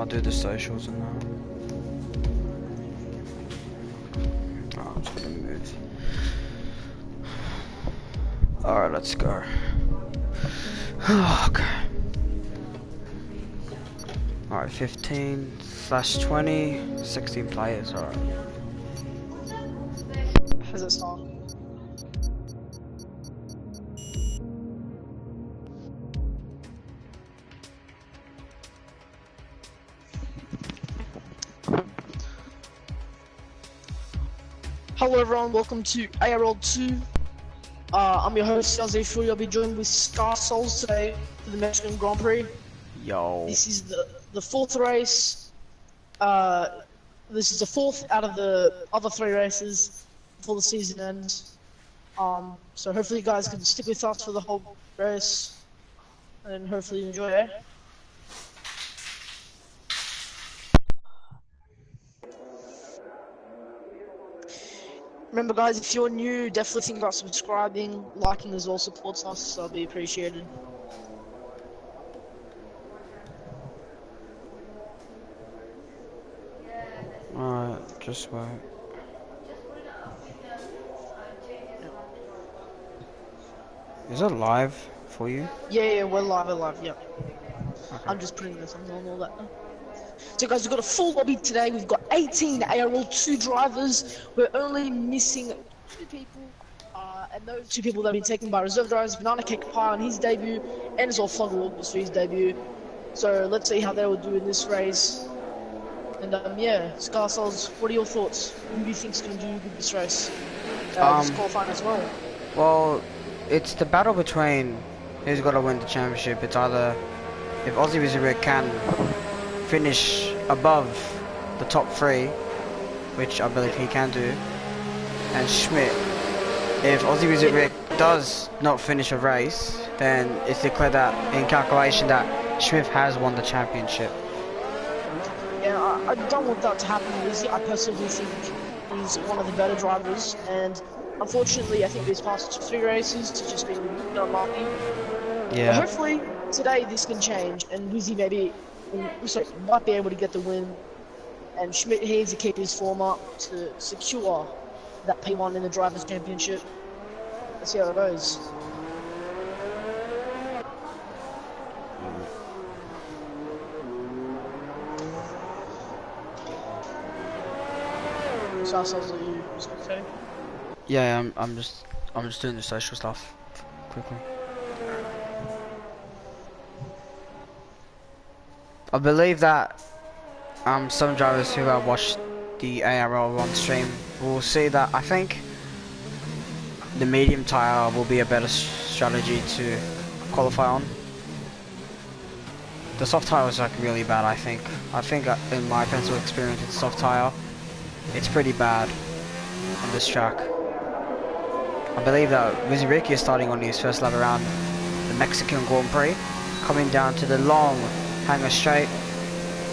I'll do the socials and that. Oh, I'm just gonna move. Alright, let's go. Okay. Alright, 15/20, 16 players, alright. Has it start? Hello everyone, welcome to ARL2. I'm your host, Yazzie. I'll be joined with Scar Souls today for the Mexican Grand Prix. Yo. This is the fourth race. This is the fourth out of the other 3 races before the season ends. So hopefully you guys can stick with us for the whole race and hopefully enjoy it. Remember guys, if you're new, definitely think about subscribing, liking as well supports us, so that'll be appreciated. Alright, just wait. Is it live for you? Yeah, we're live, yeah. Okay. I'm just putting this on all that. So guys, we've got a full lobby today. We've got 18 ARL2 drivers. We're only missing 2 people. And those 2 people that have been taken by reserve drivers, Banana Cake Pie on his debut, and as well Fogger Wilkes for his debut. So let's see how they will do in this race. And yeah, Scar Souls, what are your thoughts? Who do you think's going to do good this race? This qualifying as well. Well, it's the battle between who's got to win the championship. It's either if Aussie Wizard can finish above the top 3, which I believe he can do, and Schmidt. If Aussie Wizard does not finish a race, then it's declared that in calculation that Schmidt has won the championship. Yeah, I don't want that to happen, Lizzie. I personally think he's one of the better drivers, and unfortunately, I think these past 3 races has just been unlucky. Yeah. But hopefully, today this can change, and Wizzy might be able to get the win, and Schmidt needs to keep his form up to secure that P1 in the Drivers' Championship. Let's see how it goes. So ourselves that you was okay. Yeah, I'm just doing the social stuff quickly. I believe that some drivers who have watched the ARL1 stream will see that I think the medium tire will be a better strategy to qualify on. The soft tire was like really bad. I think in my personal experience with soft tire, it's pretty bad on this track. I believe that Wizzy Ricky is starting on his first lap around the Mexican Grand Prix, coming down to the long hanger straight,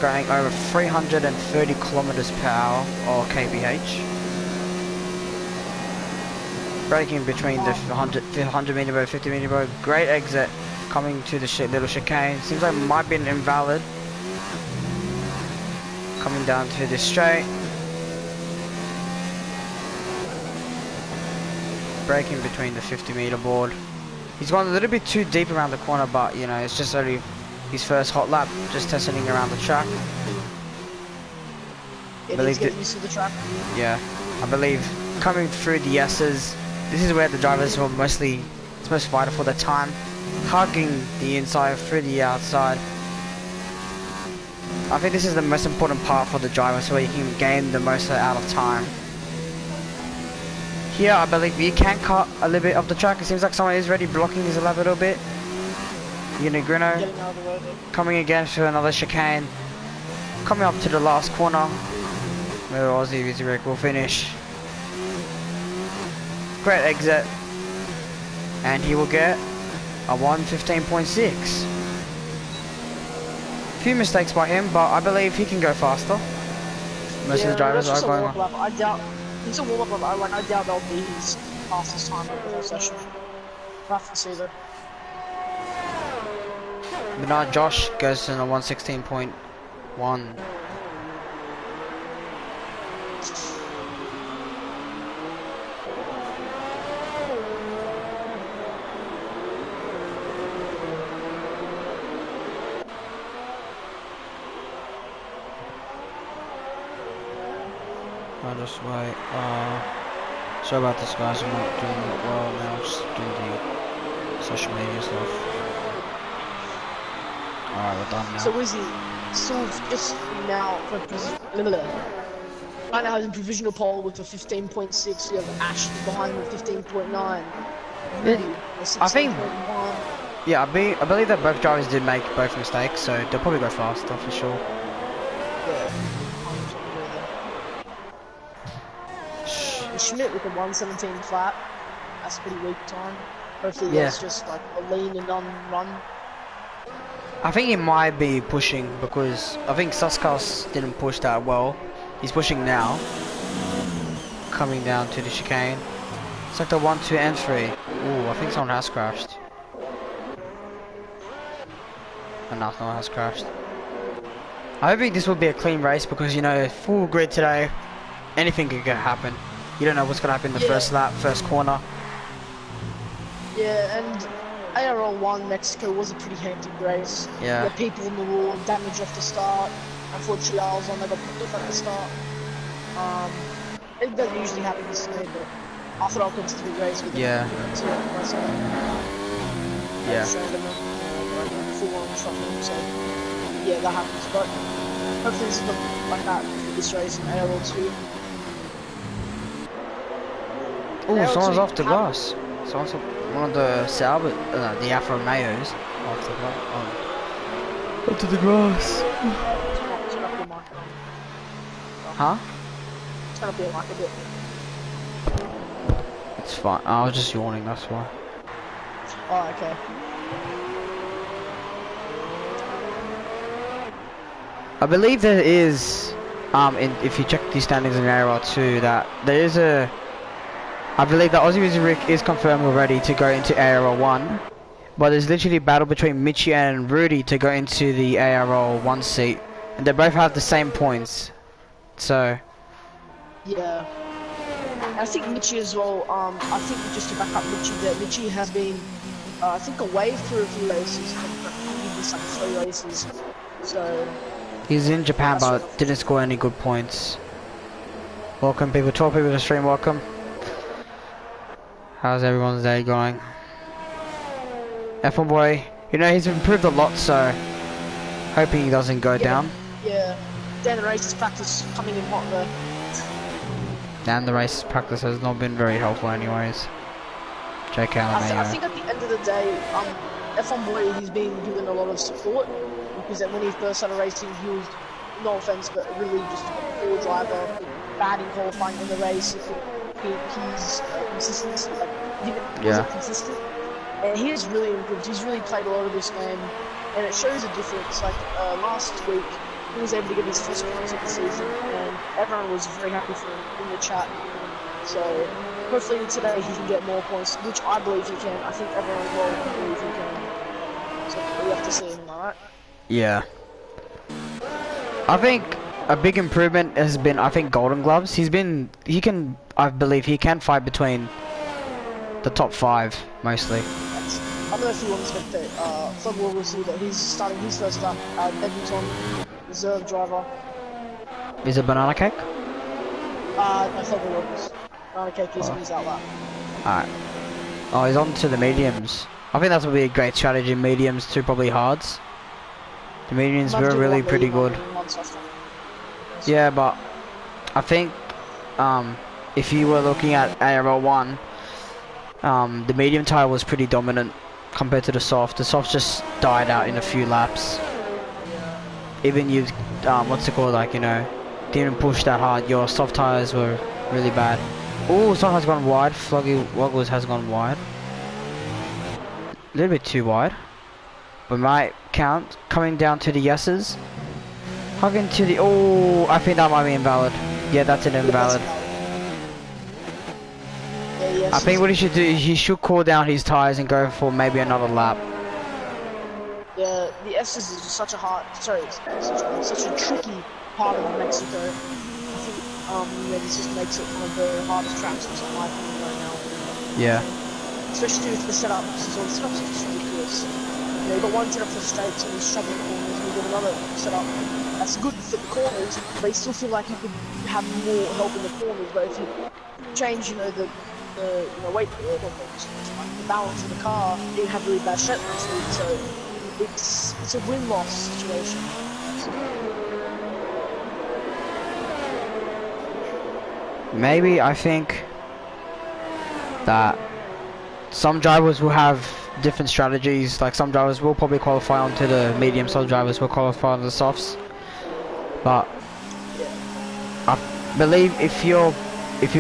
going over 330 kilometers per hour or kph. Braking between the 100 meter road, 50 meter road. Great exit coming to the little chicane. Seems like it might be an invalid. Coming down to the straight. Braking between the 50 meter board. He's gone a little bit too deep around the corner, but you know, it's just only his first hot lap, just testing around the track. It is getting used to the track. Yeah, I believe coming through the S's, this is where the drivers are mostly, it's most vital for the time. Hugging the inside through the outside. I think this is the most important part for the driver, so he can gain the most out of time. Here, I believe you can cut a little bit of the track. It seems like someone is already blocking his lap a little bit. Grino coming again for another chicane. Coming up to the last corner, where Aussie Wizzy will finish. Great exit. And he will get a 1:15.6. Few mistakes by him, but I believe he can go faster. Most of the drivers are going on. I doubt. It's a warm-up lap. I doubt that'll be his fastest time of the whole session. We'll have to see though. But now Josh goes in a 1:16.8. 1. I'll just wait. Sorry about this, guys. I'm not doing it well now. Just doing the social media stuff. Alright, we're done now. So is he still just now for right now has a provisional poll with a 15.6. You have Ash behind with 15.9. I think. Yeah, I believe that both drivers did make both mistakes, so they'll probably go faster for sure. Yeah. Schmidt with a 117 flat. That's a pretty weak time. Hopefully that's just like a lean and run. I think he might be pushing because I think Suskas didn't push that well. He's pushing now. Coming down to the chicane. Sector 1, 2 and 3. Ooh, I think someone has crashed. Oh, no, no one has crashed. I think this will be a clean race because, you know, full grid today. Anything could happen. You don't know what's gonna happen in the first lap, first corner. Yeah, and ARL1 Mexico was a pretty hectic race. Yeah. The people in the wall, damage off the start. Unfortunately, I was on, they got put off at the start. It doesn't usually happen to me, but I thought I'll continue the race with Yeah. Yeah. Full on trucking, so yeah, that happens. But hopefully it's not like that for this race in ARL2. Oh, someone's off the glass. Someone's one of the Salbert, the Afro Mayos off the glass. Onto the grass. Huh? It's gonna be like a bit. It's fine. I was just yawning, that's why. Oh, okay. I believe there is, if you check the standings in ARL2, that there is a. I believe that Aussie Music Rick is confirmed already to go into ARL1, but there's literally a battle between Mitchie and Rudy to go into the ARL1 seat, and they both have the same points. So. Yeah. I think Mitchie as well. I think just to back up Mitchie, that Mitchie has been, I think, away for a few races. Maybe like 3 races. So. He's in Japan, but didn't score any good points. Welcome, people. 12 people to the stream. Welcome. How's everyone's day going? F1 boy, you know he's improved a lot, so hoping he doesn't go down. Yeah. Then the races practice coming in hot though. And the race practice has not been very helpful anyways. JK I think at the end of the day, F1 boy, he's been given a lot of support because when he first started racing, he was, no offense, but really just a poor driver, bad in qualifying in the race. He's consistent, like he wasn't consistent, and he has really improved. He's really played a lot of this game, and it shows a difference. Like last week, he was able to get his first points of the season, and everyone was very happy for him in the chat. So hopefully today he can get more points, which I believe he can. I think everyone will believe he can. So we have to see him, alright? Yeah. I think a big improvement has been, I think, Golden Gloves. I believe he can fight between the top 5, mostly. I don't know if you want to get the Club World will see that he's starting his first lap at Edmonton, reserve driver. Is it Banana Cake? No, Club World. Banana Cake is his out lap. Alright. Oh, he's on to the mediums. I think that's would be a great strategy, mediums to probably hards. The mediums were really pretty good. Yeah, but I think if you were looking at ARL1, the medium tire was pretty dominant compared to the soft. The soft just died out in a few laps. Even you, what's it called, like, you know, didn't push that hard. Your soft tires were really bad. Oh, someone has gone wide. Floggy Woggles has gone wide. A little bit too wide. But my count coming down to the yeses. Hugging to the, oh, I think that might be invalid. Yeah, that's an invalid. I think what he should do is he should cool down his tires and go for maybe another lap. Yeah, the S's is such a such a tricky part of Mexico. I think this just makes it one of the hardest tracks in my opinion right now. Yeah. Especially with the setups, so the setups are just ridiculous. You know, you've got one setup for straights and you're struggling corners, and you've got another setup that's good for the corners, but you still feel like you could have more help in the corners. But if you change, the weight, like the balance of the car, you have really bad straight line speed. So it's a win-loss situation. Maybe I think that some drivers will have different strategies. Like some drivers will probably qualify onto the medium, some drivers will qualify on the softs. But I believe if you're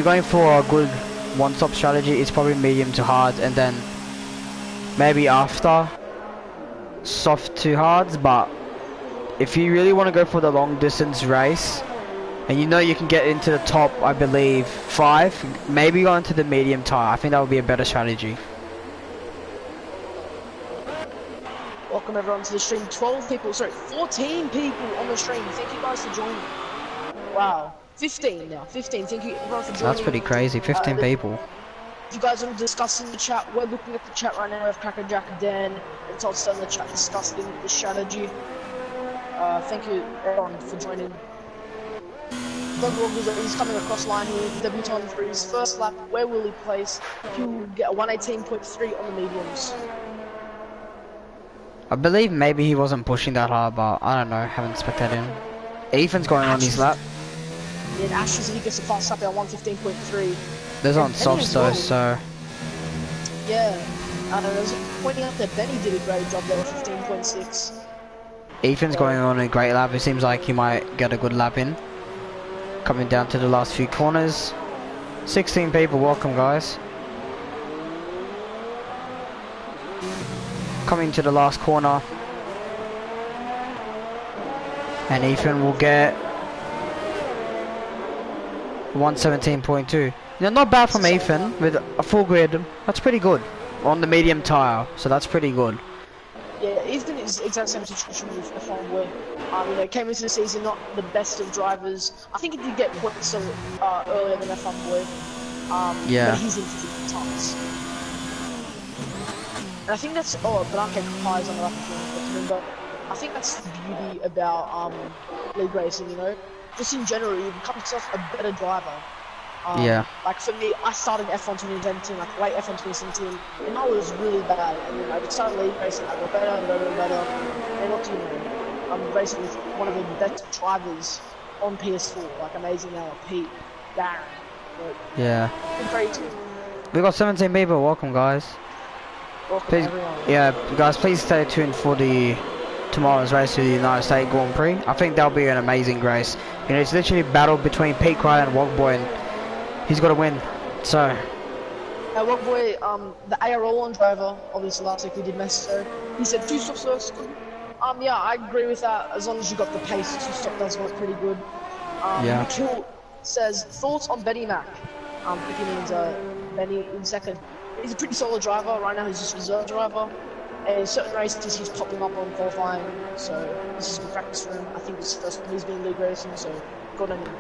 going for a good one-stop strategy, it's probably medium to hard, and then maybe after soft to hards. But if you really want to go for the long distance race, and you know you can get into the top, I believe 5, maybe go into the medium tire. I think that would be a better strategy. Welcome everyone to the stream. 14 people on the stream. Thank you guys for joining. Wow. 15 now. 15. Thank you everyone for joining. That's pretty crazy. 15 people. If you guys want to discuss in the chat, we're looking at the chat right now. We have Cracker Jack, Dan, and Todd's in the chat discussing the strategy. Thank you everyone for joining. Doug Walker's he's coming across line here. Debutant for his first lap. Where will he place? He'll get a 118.3 on the mediums. I believe maybe he wasn't pushing that hard, but I don't know. Haven't spectated him. Ethan's going on his lap. Yeah, and Ashes he gets a fast lap at 115.3. There's on softs though, so. Yeah, I was pointing out that Benny did a great job there at 15.6. Ethan's going on a great lap. It seems like he might get a good lap in. Coming down to the last few corners. 16 people, welcome guys. Coming to the last corner. And Ethan will get 117.2. Not bad from Ethan with a full grid. That's pretty good. On the medium tire, so that's pretty good. Yeah, Ethan is exact same situation with F1 where, came into the season not the best of drivers. I think he did get points earlier than F1 boy. Yeah. But he's in 50 tons. And I think that's, Blanca Pies on the lap but I think that's the beauty about league racing, Just in general, you become yourself a better driver. Yeah. Like for me, I started F1 2017, like late F1 2017, and I was really bad. And then I started league racing, I got better and better and better. And what do you know? I'm racing with one of the best drivers on PS4, like amazing now, Pete, Darren. Yeah. Crazy. We got 17 people. Welcome, guys. Welcome please, everyone. yeah, guys, please stay tuned for tomorrow's race to the United States Grand Prix. I think that'll be an amazing race. It's literally a battle between Pete Cry and Wogboy, and he's got to win. So. Wogboy, the ARL1 driver, obviously last week we did Mexico. He said 2 stops works good. Yeah, I agree with that. As long as you got the pace, 2 stop does work pretty good. Yeah. Kill says thoughts on Benny Mac. I think he means Benny in second. He's a pretty solid driver. Right now he's just reserve driver. And in certain races he's popping up on qualifying, so this is good practice for him. I think it's the first time he's been league racing, so good on him.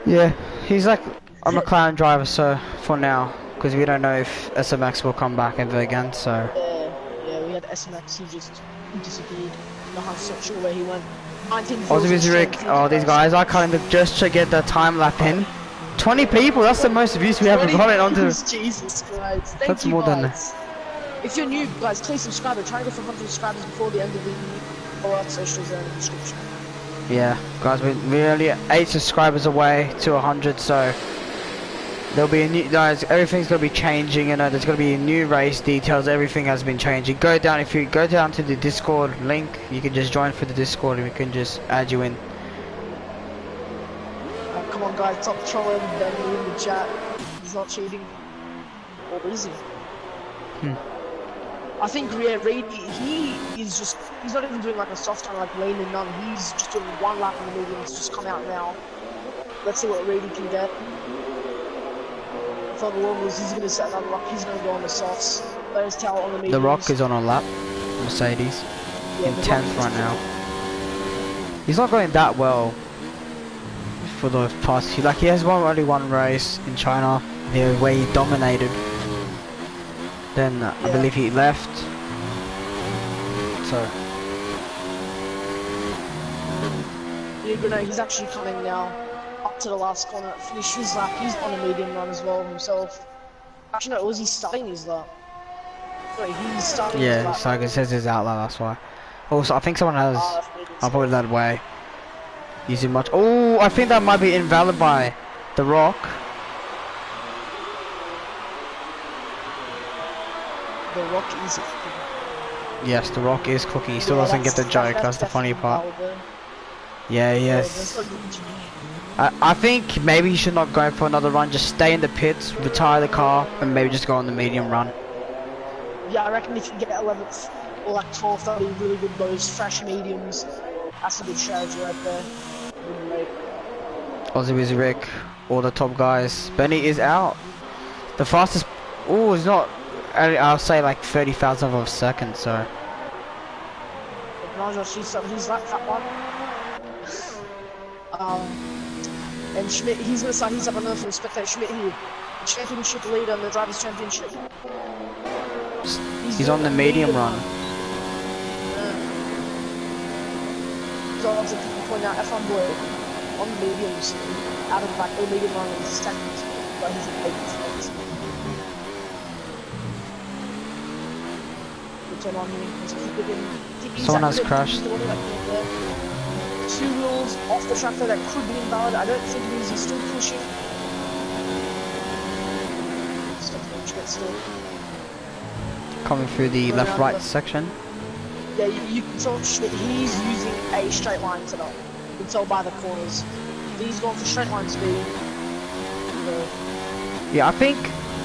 Yeah, he's like a McLaren driver, so for now, because we don't know if SMX will come back ever again, so. Yeah, we had SMX, he just disappeared. I'm not sure where he went. These guys are kind of just to get the time lap in. 20 people, that's the most views we haven't gotten onto. Jesus Christ, that's more than. If you're new, guys, please subscribe. We're trying to get 100 subscribers before the end of the year. All our socials are in the description. Yeah, guys, we're only 8 subscribers away to 100, so there'll be a new, guys, everything's gonna be changing, there's gonna be new race details, everything has been changing. If you go down to the Discord link, you can just join for the Discord and we can just add you in. Come on guys, stop trolling Benny in the chat. He's not cheating. Or is he? I think Reed, he's not even doing like a soft time like Lane and none. He's just doing 1 lap in the mediums, just come out now. Let's see what Reedy can get. For the Warblers, he's gonna set another rock, he's gonna go on the softs. Let us tell on the mediums. The rock is on a lap, Mercedes. Yeah, in the 10th Rock right is- now. He's not going that well for the past few. Like he has only one race in China, where he dominated. Then I Yeah. believe he left. So You know, he's actually coming now up to the last corner. Finish his lap. He's on a medium run as well himself. Actually, no, was he starting his lap? Sorry, he's starting his yeah, lap. so it says his outline. That's why. Also, I think someone has. That's what he did I'll say. put it that way. Using much. Oh, I think that might be invalid by The Rock. The Rock is. Yes, The Rock is cooking. He still Yeah, doesn't get the joke. That's the funny part. Yeah, yes. I think maybe he should not go for another run. Just stay in the pits, retire the car, and maybe just go on the medium run. Yeah, I reckon if you get 11th or like 12th, that'll be really good. Those fresh mediums. That's a good strategy right there. Really great. Aussie Wizzy Rick, all the top guys. Benny is out. The fastest. Oh, it's not. I'll say like 30,000th of a second. So. He's like that one. And Schmidt, he's gonna start. He's up another from Spectator Schmidt here. Championship leader in the Drivers' Championship. He's on the medium run. So as people point out, F1 boy on the mediums, out of like the medium run is second, but he's in 8th. Turn on me. Let's keep it in. Someone has crashed. 2 wheels off the track there that could be invalid. I don't think it is. He's still pushing. Still. Coming through the left-right section. Yeah, you can tell Schmidt, he's using a straight line setup. You can tell by the corners. He's going for straight line speed. Yeah, I think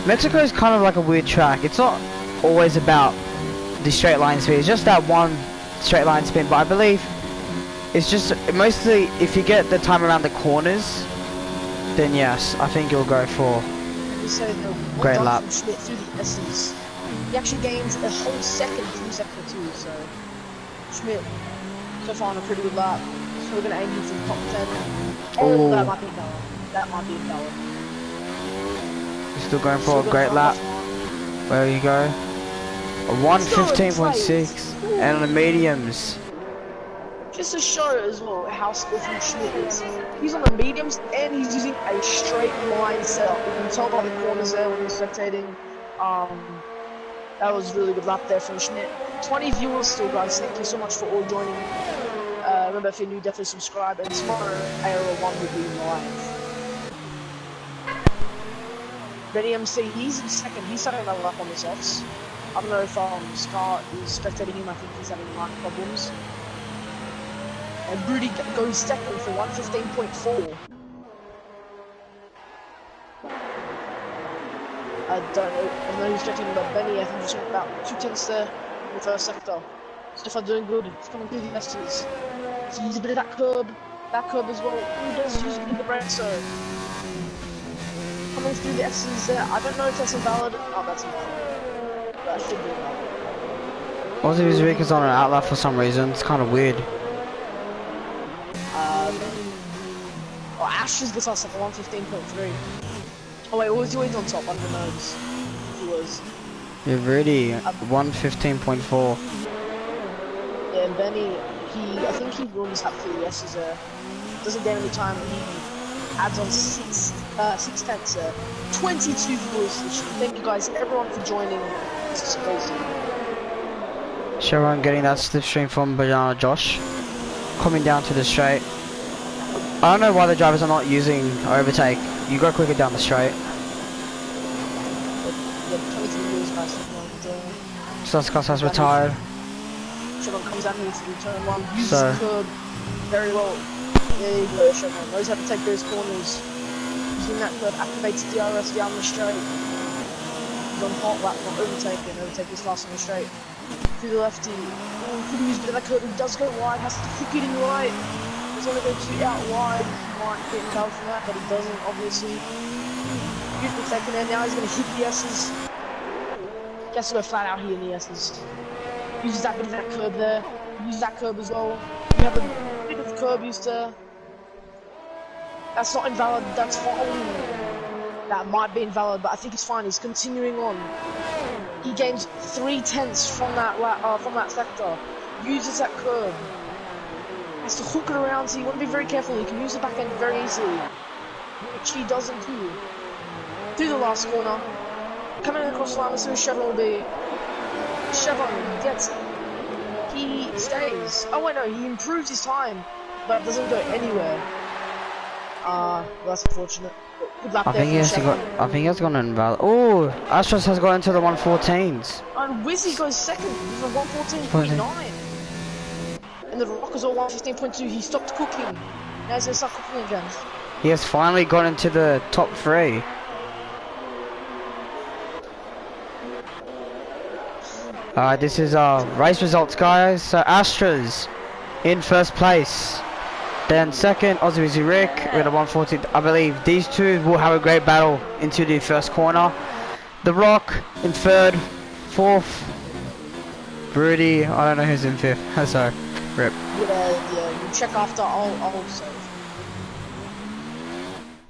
Mexico is kind of like a weird track. It's not always about the straight line speed. It's just that one straight line spin. But I believe it's just mostly if you get the time around the corners, then yes, I think you'll go for great lap. Schmidt through the S's. He actually gains a whole second through sector 2, so Schmidt so far on a pretty good lap. So we're gonna aim for the top 10. Oh, that might be valid. That might be valid. You're still going for a great lap. There you go. A 1:15.6 and on the mediums. Just to show as well how skillful Schmidt is. He's on the mediums and he's using a straight line setup. You can tell by the corners there when he's spectating. That was a really good lap there from Schmidt. 20 viewers still, guys. Thank you so much for all joining. Remember, if you're new, definitely subscribe. And tomorrow, ARL1 will be live. Benny MC, he's in second. He's starting that lap on the softs. I don't know if Scott is spectating him. I think he's having mic problems. And Rudy goes second for 1:15.4. I don't know who's checking, but Benny, I think he's about 2/10 there in the first sector. So far doing good. He's coming through the S's. So use a bit of that curb as well. He does use a bit of the brake, so coming through the S's there. I don't know if that's invalid. Oh, that's invalid. That should be invalid. Aussie Wizzy Rick is on an outlap for some reason. It's kind of weird. Oh, Ash just gets us like a 1:15.3. Oh wait, was he always on top? I don't know. He was. You're really 1:15.4. Yeah, and Benny, I think he runs up through the S's there. Doesn't gain any time. He adds on 6/10 there. 22 viewers. Thank you guys, everyone, for joining. This is crazy. Sharon getting that slipstream from Banana Josh. Coming down to the straight. I don't know why the drivers are not using overtake. You go quicker down the straight. Yeah, 22 viewers, guys. Suskas has retired. Chevron comes out here through turn 1, uses the curb very well. There you go, Chevron knows how to take those corners. Using that curb, activates DRS down the straight. He's on hot lap, not overtaking. Overtake is fast on the straight. Through the lefty. Oh, could use a bit of that curb. He does go wide, has to hook it in right. He's only going to out wide. He might get involved from that, but he doesn't, obviously. Beautiful taken there. Now he's going to hit the S's. He has to go flat out here in the S's. Uses that bit of that curb there. use that curb as well. You have a bit of curb used there. That's not invalid, that's fine. That might be invalid, but I think it's fine. He's continuing on. He gains 3/10 from that sector. Uses that curb. Has to hook it around, so you want to be very careful. You can use the back end very easily, which he doesn't do. Through the last corner. Coming across the line, so Chevron will be. Chevron gets it. He stays. Oh wait, no, he improves his time, but doesn't go anywhere. Well, that's unfortunate. Good luck I think he has gone invalid. Oh, Astros has got into the 114s. And Wizzy goes second with a 114.9. And the Rockers are 115.2. He stopped cooking. Now he's gonna start cooking again. He has finally got into the top 3. This is race results, guys. So Astros in first place. Then second, Aussie Rick with a 114. I believe these two will have a great battle into the first corner. The Rock in third, fourth. Rudy, I don't know who's in fifth. Sorry, rip. Yeah. You check after. I'll save.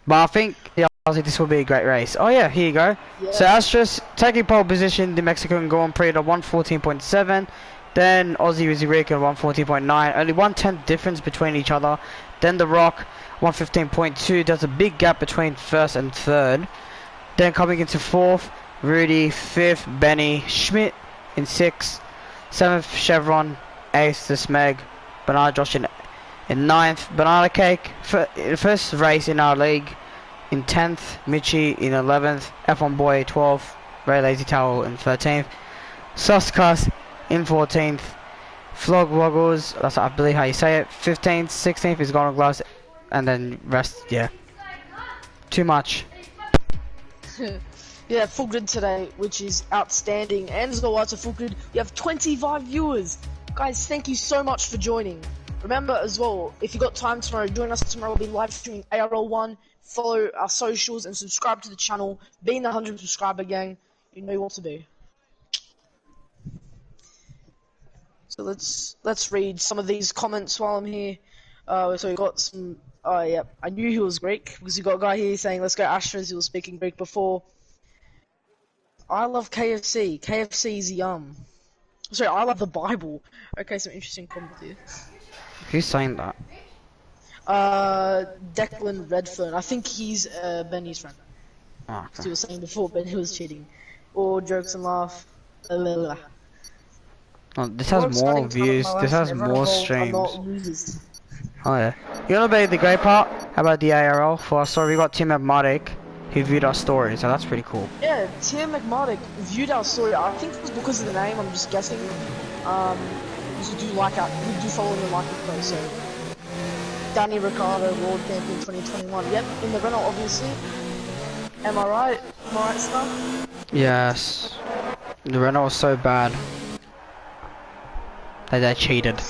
But I think this will be a great race. Oh yeah, here you go. Yeah. So Astros taking pole position, the Mexican Grand Prix at 114.7. Then Aussie Rick at 114.9. Only 1/10 difference between each other. Then the Rock 115.2. There's a big gap between first and third. Then coming into fourth, Rudy. Fifth, Benny. Schmidt in sixth. Seventh, Chevron. Eighth, the Smeg. Banana Josh in ninth. Banana Cake. First race in our league. In 10th, Mitchie in 11th. F1 Boy 12th. Ray Lazy Towel in 13th. Suscas in 14th. Flog Woggles, that's I believe how you say it. 15th, 16th is Golden Glass, and then rest, yeah. Too much. Yeah, full grid today, which is outstanding. And as well, it's a full grid. We have 25 viewers. Guys, thank you so much for joining. Remember as well, if you got time tomorrow, join us tomorrow. We'll be live streaming ARL1. Follow our socials and subscribe to the channel. Be in the 100 subscriber gang. You know what to do. So let's read some of these comments while I'm here. So we got some. Oh yeah, I knew he was Greek because you got a guy here saying let's go Astros. He was speaking Greek before. I love KFC. KFC is yum. Sorry, I love the Bible. Okay, some interesting comments here. Who's saying that? Declan Redfern. I think he's Benny's friend. Oh, okay. As he was saying before, Benny was cheating. Or jokes and laugh. Oh, this has more views. This has more streams. Oh yeah. You know about the great part about the ARL for our story? We got Tim McMardick who viewed our story, so that's pretty cool. Yeah, Tim McMardick viewed our story. I think it was because of the name. I'm just guessing. Because we do follow him and like it though. So Danny Ricciardo, World Champion 2021. Yep, in the Renault obviously. Am I right? Am I right, Star? Yes. The Renault was so bad. They cheated.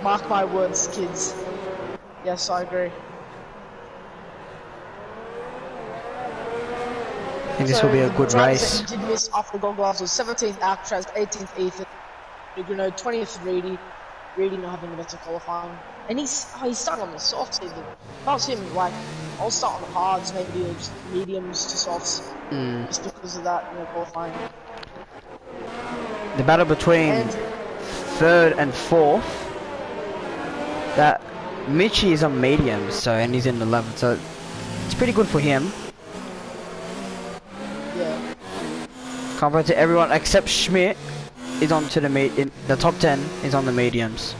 Mark my words, kids. Yes, I agree. I think this will be a good race. That he did miss after gold gloves was 17th Alcatraz, 18th Ethan, 20th Reedy. Reedy not having a better qualifying. And he started on the softs even. If I was him, like, I'll start on the hards, maybe just mediums to softs. Just because of that, qualifying. The battle between third and fourth. That Mitchie is on mediums, and he's in 11th, so it's pretty good for him. Yeah. Compared to everyone except Schmidt is on to the top 10 is on the mediums.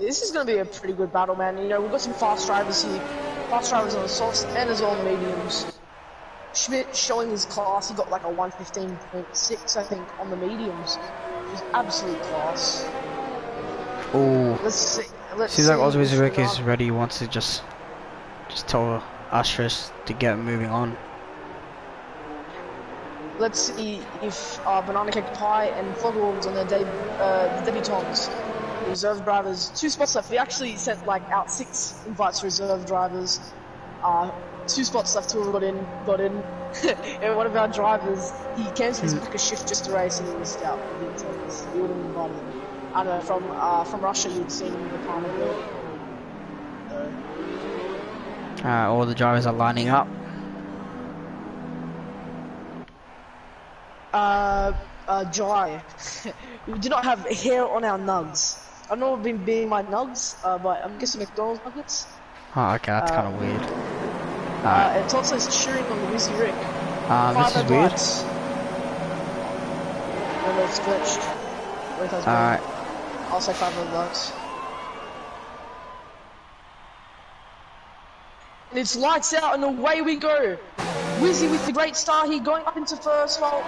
This is gonna be a pretty good battle, man. We've got some fast drivers here. Fast drivers on the softs and as well on the mediums. Schmidt showing his class, he got like a 115.6 I think on the mediums. It was absolute class. Oh, let's see. Seems like Aussie Rick is ready. He wants to just tell Astros to get moving on. Let's see if Banana Cake Pie and Fogwalls on their debutantes. Reserve drivers, 2 spots left. We actually sent out 6 invites to reserve drivers. 2 spots left till we got in. And one of our drivers, he cancelled his book a shift just to race and he missed out. He didn't tell us. He wouldn't have invited him. I don't know, from Russia you'd seen him in the carnival. All the drivers are lining up. Dry. We do not have hair on our nugs. I don't know what been being my nugs, but I'm guessing McDonald's nuggets. Oh, okay, that's kind of weird. And Todd says cheering on the Wizzy Rick. This is weird. No, it's glitched. Alright. I'll say $500. And it's lights out and away we go. Wizzy with the great start here, going up into first while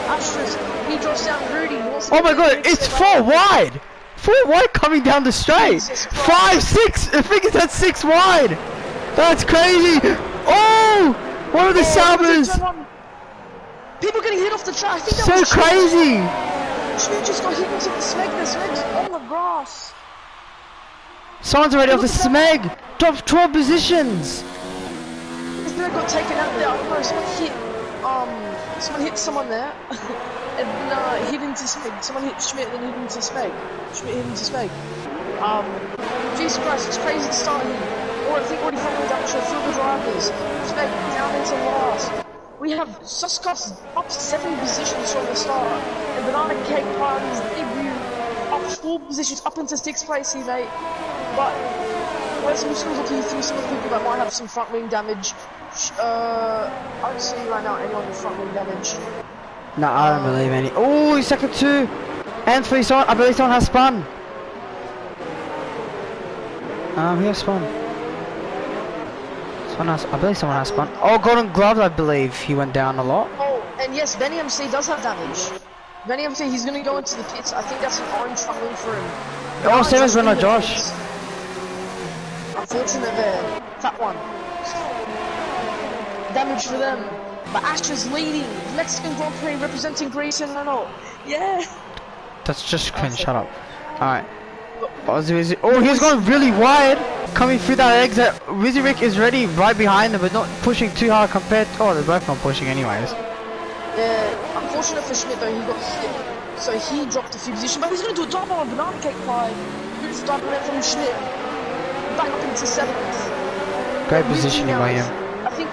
Astros, he drops down Rudy. Oh my god, it's 4 wide! 4 wide coming down the straight! 5, 6, I think it's at 6 wide! That's crazy! Oh! One of the Salmons! People getting hit off the track, I think that so was crazy! Schmidt just got hit into the Smeg, the Smeg's on the grass. Someone's already off the Smeg! Dropped 12 positions! Smeg got taken out there, I don't know, someone hit someone there, and hit into Smeg, someone hit Schmidt and then hit into Smeg. Schmidt hit into Smeg. Jesus Christ, it's crazy to start here. Or I think already following down to the drivers. Smeg down into last. We have Suskas up 7 positions from the start, and Banana Cake Party's debut up 4 positions, up into 6th place here, mate. But let's just look through some of the people that might have some front wing damage. I don't see right now anyone with front wing damage. No, I don't believe any. Oh, he's second 2! And 3 someone, I believe someone has spun. He has spun. I believe someone has spun. Oh, Golden Glove, I believe he went down a lot. Oh, and yes, Benny MC does have damage. Benny MC, he's gonna go into the pits. I think that's an orange front wing for him. Oh, same as Bernard Josh. Unfortunate there. Fat one. Damage for them. But Astra's leading. Mexican Grand Prix representing Greece and Renault. Yeah. That's just cringe, shut up. Alright. Oh, he's going really wide. Coming through that exit. Wizzy Rick is ready right behind him, but not pushing too hard compared to... Oh, they're both not pushing anyways. Yeah, unfortunate for Schmidt though, he got hit. So he dropped a few positions, but he's going to do a double on a banana cake pie. Who's double it from Schmidt? Back up into 7th. Great positioning by him. I think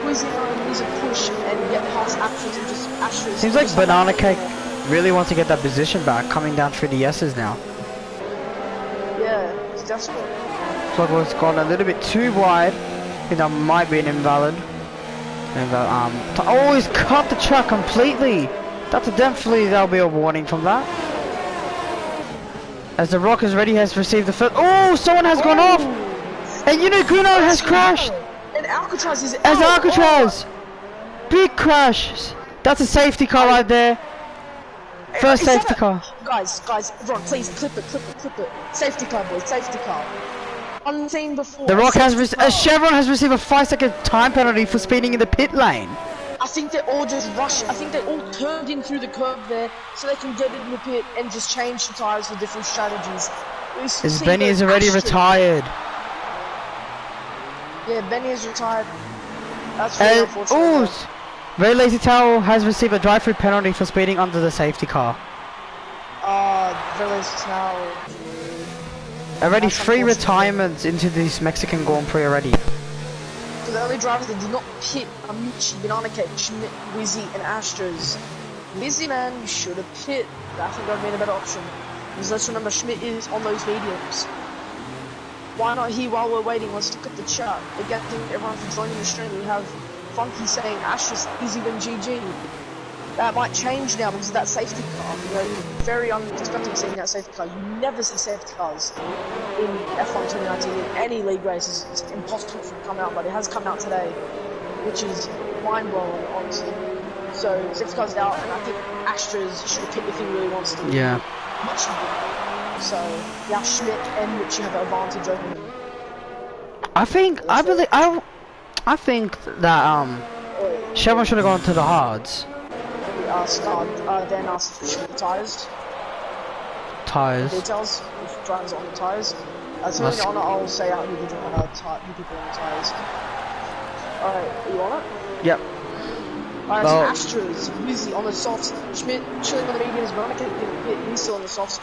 Wizzy needs a push and get past Astros and just Astros. Seems like Banana Cake really wants to get that position back, coming down through the S's now. Yeah, it's desperate. Looks like it's gone a little bit too wide. I think that might be an invalid. Oh, he's cut the track completely. Definitely there'll be a warning from that. As the Rock is ready, has received the first. Oh, someone has gone off. And Guno has crashed. And Alcatraz is as Alcatraz. Big crash. That's a safety car right there. First safety car. Guys, Ron, please clip it. Safety car, boys, safety car. Unseen before. The Rock has Chevron has received a 5-second time penalty for speeding in the pit lane. I think they all just rushed. I think they all turned in through the curb there so they can get it in the pit and just change the tires for different strategies. As Benny is already retired. Yeah, Benny is retired. That's really unfortunate. Ray Lazy Towel has received a drive-through penalty for speeding under the safety car. Ray Lazy Towel. Already 3 retirements into this Mexican Grand Prix already. So the only drivers that did not pit are Michi, Banana Cake, Schmidt, Wizzy, and Astros. Wizzy, man, you should have pit. I think that would have been a better option. Because let's remember, Schmidt is on those mediums. Why not here while we're waiting? Let's look at the chat. Again, thank everyone for joining the stream. We have Funky saying Astros easy than GG. That might change now because of that safety car. Very unexpected seeing that safety car. You never see safety cars in F1 2019 in any league races. It's impossible for it to come out, but it has come out today, which is mind-blowing, honestly. So safety car's out, and I think Astros should have picked if he really wants to. Yeah. Much better. So yeah, Schmidt and Rich have an advantage over him. I think that Chevron should have gone to the hards. Then asked for Schmidt tires. Details, if drivers on the tires. So in honor, I'll say out who people on the tires. Alright, you want it? Yep. Alright, Well, Astros, Wizzy on the softs, Schmidt chilling on the mediums, Veronica he's still on the softs.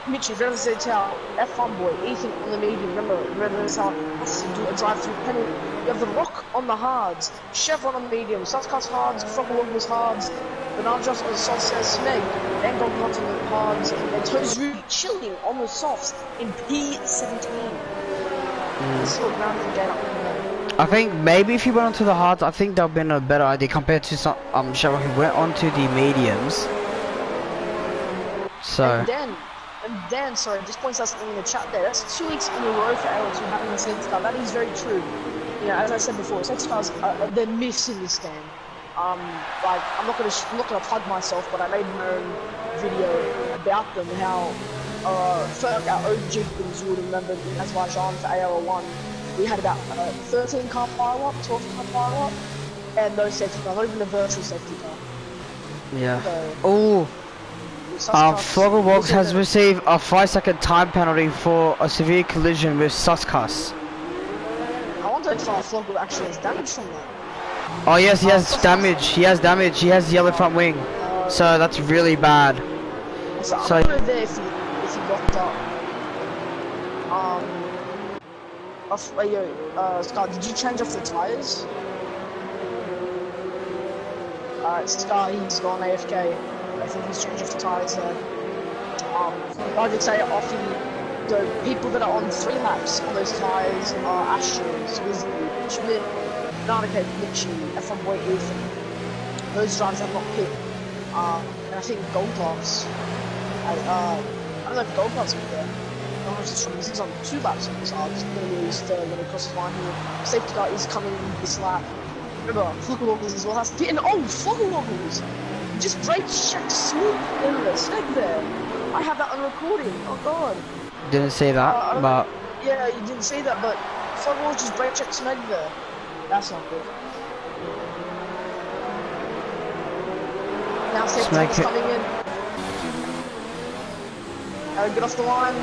Mitchell, Reverend Zettel, F1 boy, Ethan on the medium, remember, Reverend Zettel has to do a drive-through penalty. You have the Rock on the hards, Chevron on the medium, Susscast hards, Froggle hards, Banana Joss on the softs, says Smeg, and Goldcott on the hards, and Toes Rudy chilling on the softs in P17. This is what ground for Jane up in there. I think maybe if he went onto the hards, I think that would have been a better idea compared to some Chevron who went onto the mediums. So. And then, sorry, just points out something in the chat there. That's 2 weeks in a row for ARL2 having the safety car. That is very true. You know, as I said before, safety cars they're missing this game. Like I'm not gonna plug myself, but I made my own video about them. How for like our OG things you would remember in Azerbaijan for ARL1, we had about 13 car pile-up, 12 car pile-up, and no safety car, not even a virtual safety car. Yeah. So, Oh. Floggerwogs has received a 5-second time penalty for a severe collision with Susscast. I wonder if Flogger actually has damage from that. Oh yes, he has damage. He has damage. He has yellow front wing. So that's really bad. So I don't know there if he locked up. Scar, did you change off the tires? Scar, he's gone AFK. I think he's changed off the tires there. I did say often the people that are on 3 laps on those tires are Astros, Wizzy, Schmidt, Banana Cake, Mitchie, F1 Boy, Ethan. Those drivers have not pit. And I think Gold Glass. I don't know if Gold Glass will be there. No, he's on 2 laps on this hard. He's going to lose third when he crosses the line here. Safety car is coming this lap. Remember, Fluggerwoggles as well has to pit. And oh, Fluggerwoggles! Just break check smooth in the snag there. I have that on recording. Oh god. Didn't say that, but yeah, you didn't say that, but Fluggerwoggles just break check smeg there. That's not good. Now safety is coming in. Get off the line.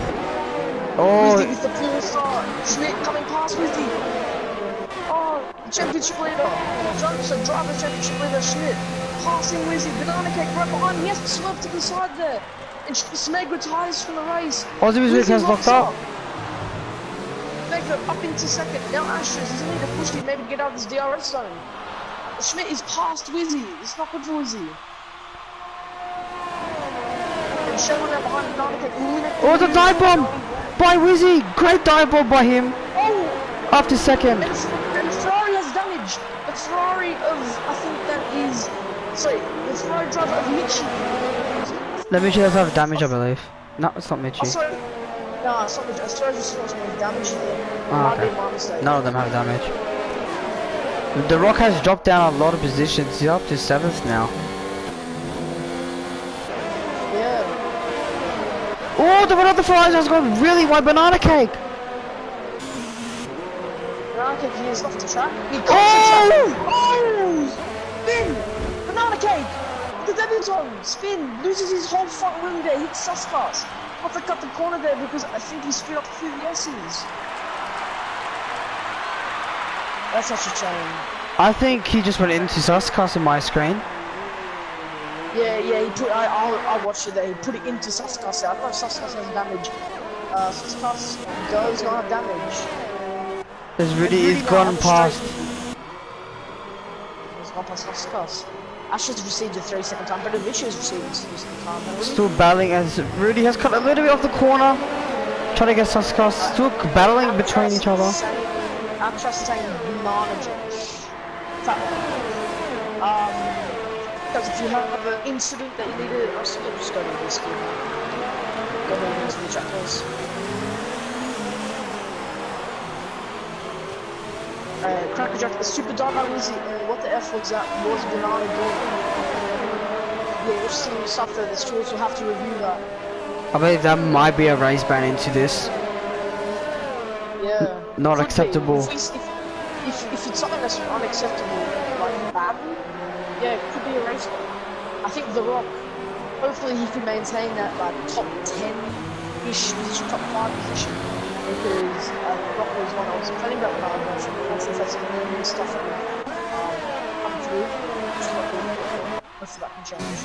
Oh. Wizzy with the full start. Schmidt coming past Wizzy. Oh, championship leader. Driver championship leader Schmidt. Passing Wizzy, Banana Cake right behind him, he has to swerve to the side there. And Smeg retires from the race. Ozzy has locked up. Smeg up into second. Now Astros, he's going to need to push him maybe to get out of this DRS zone. Schmidt is past Wizzy. It's not good for Wizzy. And Chevron out behind Banana Cake. Oh, the dive bomb by Wizzy. Great dive bomb by him. Oh! After second. And Ferrari has damage. The Ferrari of, I think that is... Sorry, the Ferrari driver of Mitchie. No, Mitchie does have damage, I believe. No, it's not Mitchie. Oh, sorry. No, it's not Mitchie. Ferrari just wants more damage there. Oh, okay. None of them have damage. The Rock has dropped down a lot of positions. He's up to 7th now. Yeah. Oh, the one of the Ferraris has gone really wide. Banana Cake. Banana Cake, he is off the track. He Oh! Spin! Banana Cake! The debut zone! Spin! Loses his whole front wing there, hits Susscast. Have to cut the corner there because I think he screwed up through the S's. That's such a shame. I think he just went into Susscast in my screen. Yeah, he put. I watched it there. He put it into Susscast. I don't know if Susscast has damage. Susscast does not have damage. There's Rudy gone past. He's gone past Susscast. Ash's received a 3-second time, but Mitchell has received a 3-second time. Still battling as Rudy has cut a little bit off the corner. Trying to get Susscast. Still battling between each other. I'm just saying banana Josh. Because if you have an incident that you need to, just go to this game. Go ahead into the chat, please. Crackerjack, the super diver Wizzy, what the F was that? Was banana doing? Yeah, we've seen stuff there. The stewards will have to review that. I believe that might be a race ban into this. Yeah. Not acceptable. If it's something that's unacceptable, like bad, yeah, it could be a race ban. I think The Rock, hopefully he can maintain that like top 10-ish position, top 5 position, because The Rock was one I was complaining about when I was watching. That's some new stuff. Hopefully that can change.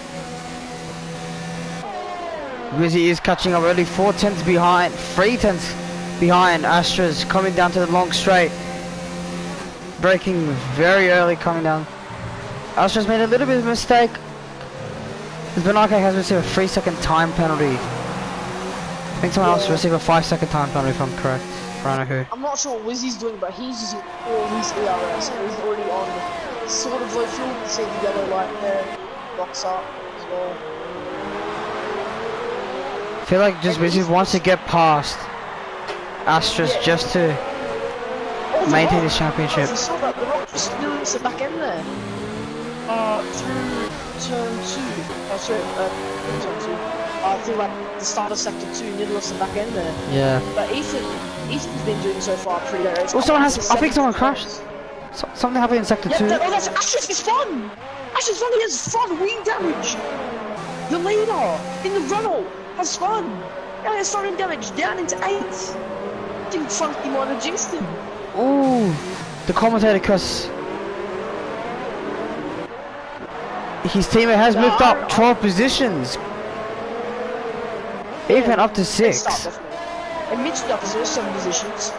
Wizzy is catching up early, 4 tenths behind, 3 tenths behind. Astra's coming down to the long straight. Braking very early coming down. Astra's made a little bit of a mistake. Benarke has received a 3-second time penalty. I think someone else received a 5-second time penalty if I'm correct. I don't know who. I'm not sure what Wizzy's doing, but he's using all his ERS and he's already on sort of low fuel. You can see the yellow light there, locks up as well. I feel like just Wizzy wants to get past Astros just to maintain his championship. You saw that, the Rock just nearly missed the back end there. Through turn 2. Turn 2. Through like the start of sector 2, nearly lost the back end there. Yeah. But Ethan's been doing so far pretty good. Oh, someone has. I think someone crashed. Something happened in sector 2. Oh, that's Astros is fun! Astros finally has fun! Wing damage! The leader in the runnel has fun! Now has fun damage down into 8! I think Funky might have jinxed him. Ooh, the commentator cuss. His teammate has moved up 12 positions. Even up to 6. And Mitch up as well 7 positions.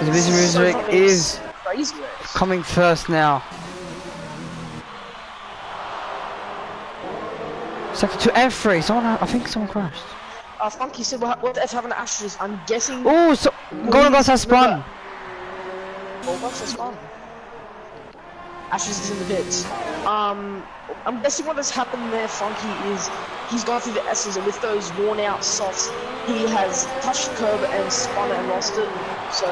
The Music is coming first now. Sector 2 and 3. I think someone crashed. Funky said, what the F happened to Astros? I'm guessing. Oh, so Golden Glass has spun. Golden Glass has spun. Astros is in the pits. I'm guessing what has happened there, Funky, is he's gone through the S's and with those worn out softs, he has touched the curb and spun it and lost it. So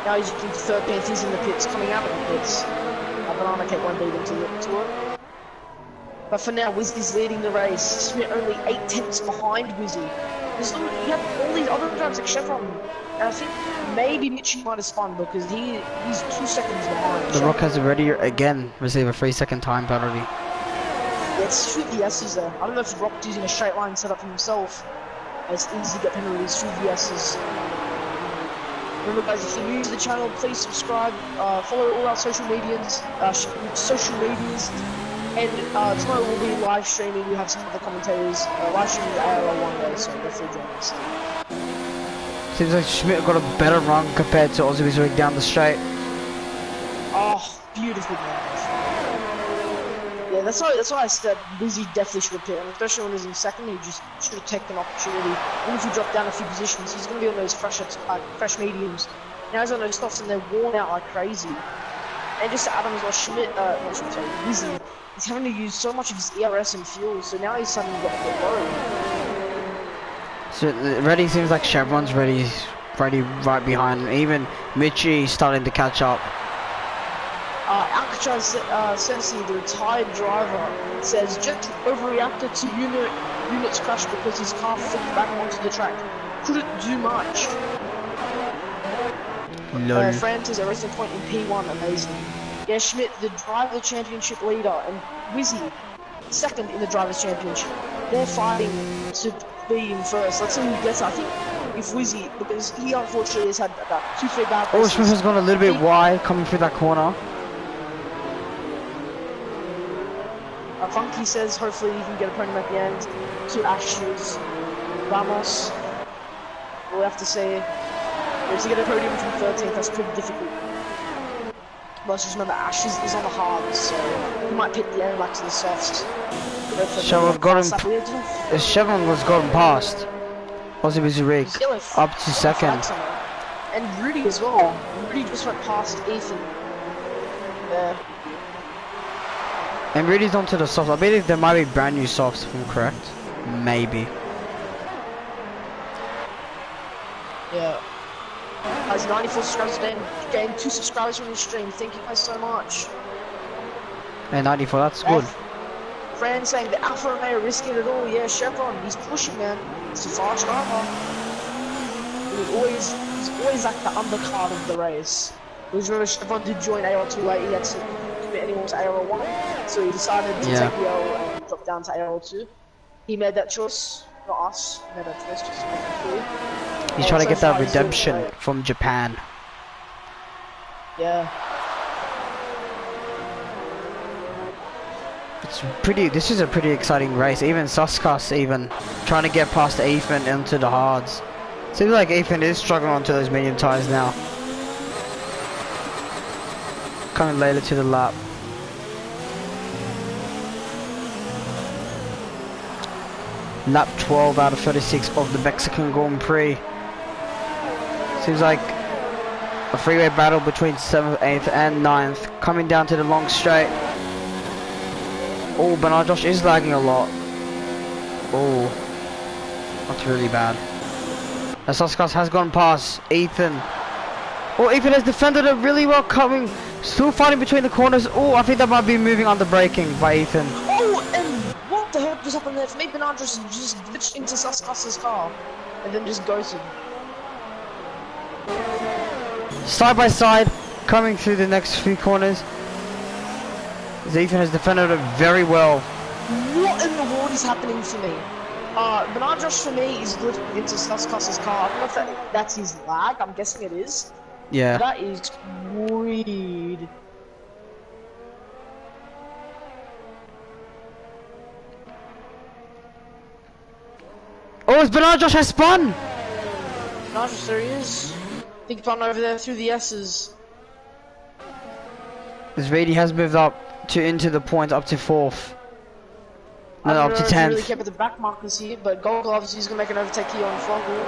now he's looking for third Panthers in the pits, coming out of the pits. Banana Cake won't beat him to it. But for now, Wizzy's leading the race. Smith only 8 tenths behind Wizzy. You have all these other drivers like Chevron. And I think maybe Mitchie might have spun because he's 2 seconds behind. The Rock has already again received a 3-second time penalty. Yeah, it's through the S's there. I don't know if the Rock's using a straight line setup for himself. It's easy to get penalties through the S's. Remember guys, if you're new to the channel, please subscribe, follow all our social medias, and tomorrow we'll be live streaming. We have some other commentators live streaming the ARL1 day, so definitely join us. Seems like Schmidt got a better run compared to Ozzy Wizard down the straight. Oh, beautiful man. Yeah, that's why I said Wizzy definitely should have picked him, especially when he's in second. He just should have taken an opportunity. Even if he dropped down a few positions, he's going to be on those fresh mediums. Now he's on those softs and they're worn out like crazy. And just to add on as well, Wizzy, he's having to use so much of his ERS and fuel, so now he's suddenly got a bit worried. So ready seems like Chevron's ready right behind him. Even Mitchie starting to catch up. Alcatraz Sensei, the retired driver, says jet overreacted to unit's crash because his car flipped back onto the track. Couldn't do much. Francis, a racing point in P1, amazing. Yeah, Schmidt, the driver championship leader, and Wizzy, second in the drivers championship. They're fighting to be in first. Let's see who gets it. I think if Wizzy, because he unfortunately has had about 2-3 bad races. Oh, Smith has gone a little bit wide coming through that corner. Funky says hopefully you can get a podium at the end. 2 Ashes, Ramos. We'll have to see. If you get a podium from 13th, that's pretty difficult. But let's just remember, Ashes is on the hard, so he might pick the end back to the softs. Chevron got him. Chevron was gotten past. Ozzy was rig up to second. And Rudy as well. Rudy just went past Ethan. Yeah. And Rudy's onto the softs. I believe there might be brand new softs, if I'm correct. Maybe. Yeah. Guys, 94 subscribers today, gained 2 subscribers from the stream. Thank you guys so much. And 94, that's good. Fran saying the Alfa Romeo risking it all. Yeah, Chevron, he's pushing, man. He's a fast driver. He's always like the undercard of the race. Because remember, Chevron did join ARL2 late. He had to commit anymore to ARL1, so he decided to take the L and drop down to ARL2. He made that choice. Not us. He made that choice just to make it clear. He's trying to get that redemption from Japan. Yeah. This is a pretty exciting race. Even Suskas even trying to get past Ethan into the hards. Seems like Ethan is struggling onto those medium tires now. Coming later to the lap. Lap 12 out of 36 of the Mexican Grand Prix. Seems like a freeway battle between 7th, 8th and 9th. Coming down to the long straight. Oh, Bernard Josh is lagging a lot. Oh, that's really bad. And Suskas has gone past Ethan. Oh, Ethan has defended it really well, coming, still fighting between the corners. Oh, I think that might be moving under braking by Ethan. Oh, and what the heck just happened there? For me, Bernard just glitched into Suskas's car and then just ghosted. Side by side, coming through the next few corners. Ethan has defended it very well. What in the world is happening for me? Bernard Josh for me is glitching into Suskas's car. I don't know if that's his lag. I'm guessing it is. Yeah. That is weird. Oh, it's Bernard Josh has spun! Bernard Josh, there he is. Big fun over there through the S's. This Reedy has moved up to into the points up to 4th. No, up to 10th. I really care about the back markers here, but Gold Gloves, he's gonna make an overtake here on Foggle.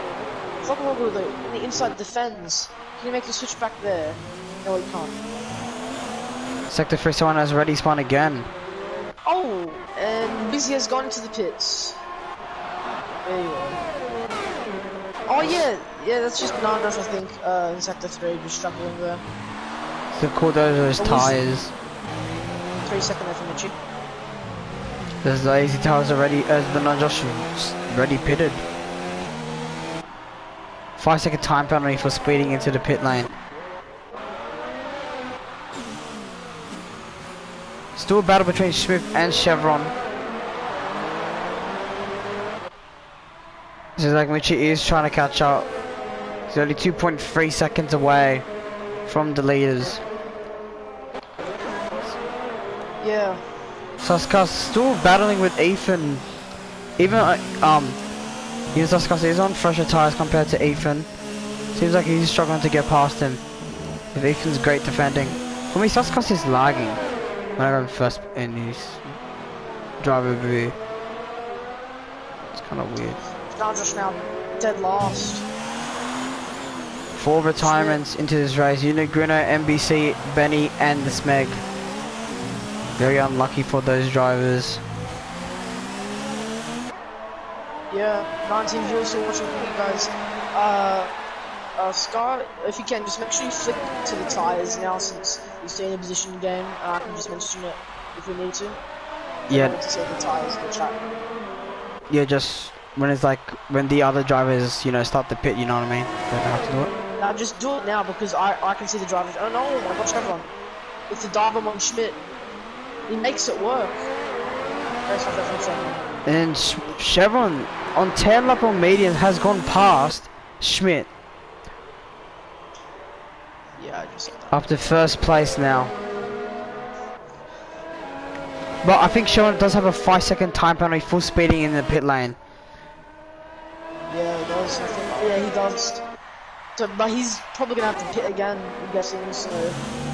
Foggle, the inside defends. Can he make the switch back there? No, he can't. Sector 31 has already spun again. Oh, and Bizzy has gone into the pits. There you go. Oh yeah, that's just Bernard Josh, I think, in Sector 3, just struggling there. So cool those tyres. 3 seconds there from Mitchie. There's the easy tires already, as Bernard Josh already pitted. 5-second time penalty for speeding into the pit lane. Still a battle between Schmidt and Chevron. This is like Mitchie is trying to catch up. He's only 2.3 seconds away from the leaders. Yeah. Suskas still battling with Ethan. Even Suskas is on fresher tires compared to Ethan. Seems like he's struggling to get past him. With Ethan's great defending. For me, Suskas is lagging whenever I'm first in his driver view. It's kind of weird. Bernard Josh now dead last. 4 retirements into this race. Unigruno, MBC, Benny, and the Smeg. Very unlucky for those drivers. Yeah, 19 viewers still watching for you guys. Scar, if you can, just make sure you flick to the tyres now since you stay in a position game. I can just mention it if we need to. Yeah. To say the tyres in the chat. Yeah, just when it's like, when the other drivers, you know, start the pit, you know what I mean? They don't have to do it. Now just do it now because I can see the drivers. Oh no, my gosh, everyone. It's the dive on Schmidt. He makes it work. And Chevron on tail lap on medium has gone past Schmidt. Yeah, I just said that. Up to first place now. But I think Chevron does have a 5-second time penalty for speeding in the pit lane. Yeah, he does. I think, yeah, he does. So, but he's probably gonna have to pit again, I'm guessing. So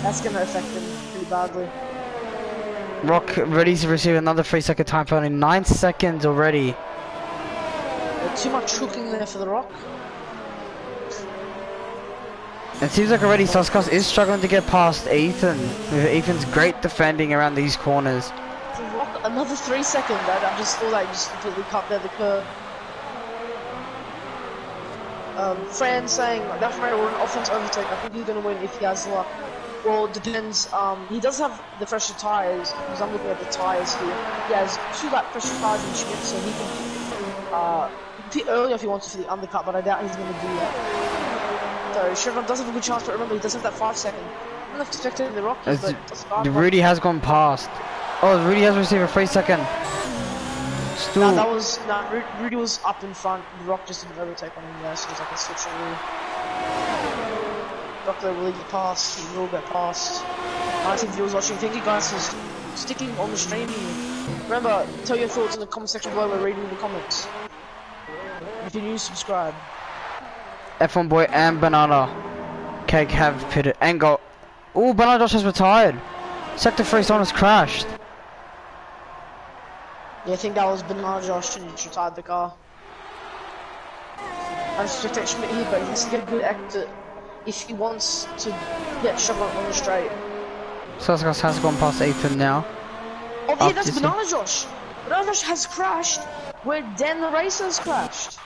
that's gonna affect him pretty badly. Rock ready to receive another 3-second time penalty. 9 seconds already. Too much hooking there for the Rock. It seems like already Suskas is struggling to get past Ethan. With Ethan's great defending around these corners. The Rock, another 3 seconds. I just thought that just completely cut there the curve. Fran saying that for an offense overtake. I think he's gonna win if he has luck. Well, it depends. He does have the fresher tires, because I'm looking at the tires here. He has 2 lap fresher tires in Schmidt, so he can pit early if he wants to for the undercut, but I doubt he's going to do that. So Chevron does have a good chance, but remember, he does have that 5-second. I don't know if it's expected in the Rockies, but the Rudy has gone past. Oh, Rudy has received a 3-second. Still. No, Rudy was up in front. The Rock just didn't overtake on him there, so it was like a switch away. Rock will get past, he will get past. 19 viewers watching, thank you guys for sticking on the stream here. Remember, tell your thoughts in the comment section below. We're reading the comments. If you're new, subscribe. F1 Boy and Banana Cake have pitted and go. Ooh, Banana Josh has retired. Sector 3 someone has crashed. Yeah, I think that was Banana Josh and he retired the car. I just protect Schmidt here, but he has to get a good exit if he wants to get Chevron on the straight. Saskas has gone past Ethan now. Oh yeah, that's Banana Josh. Banana Josh has crashed where Dan the Racer has crashed.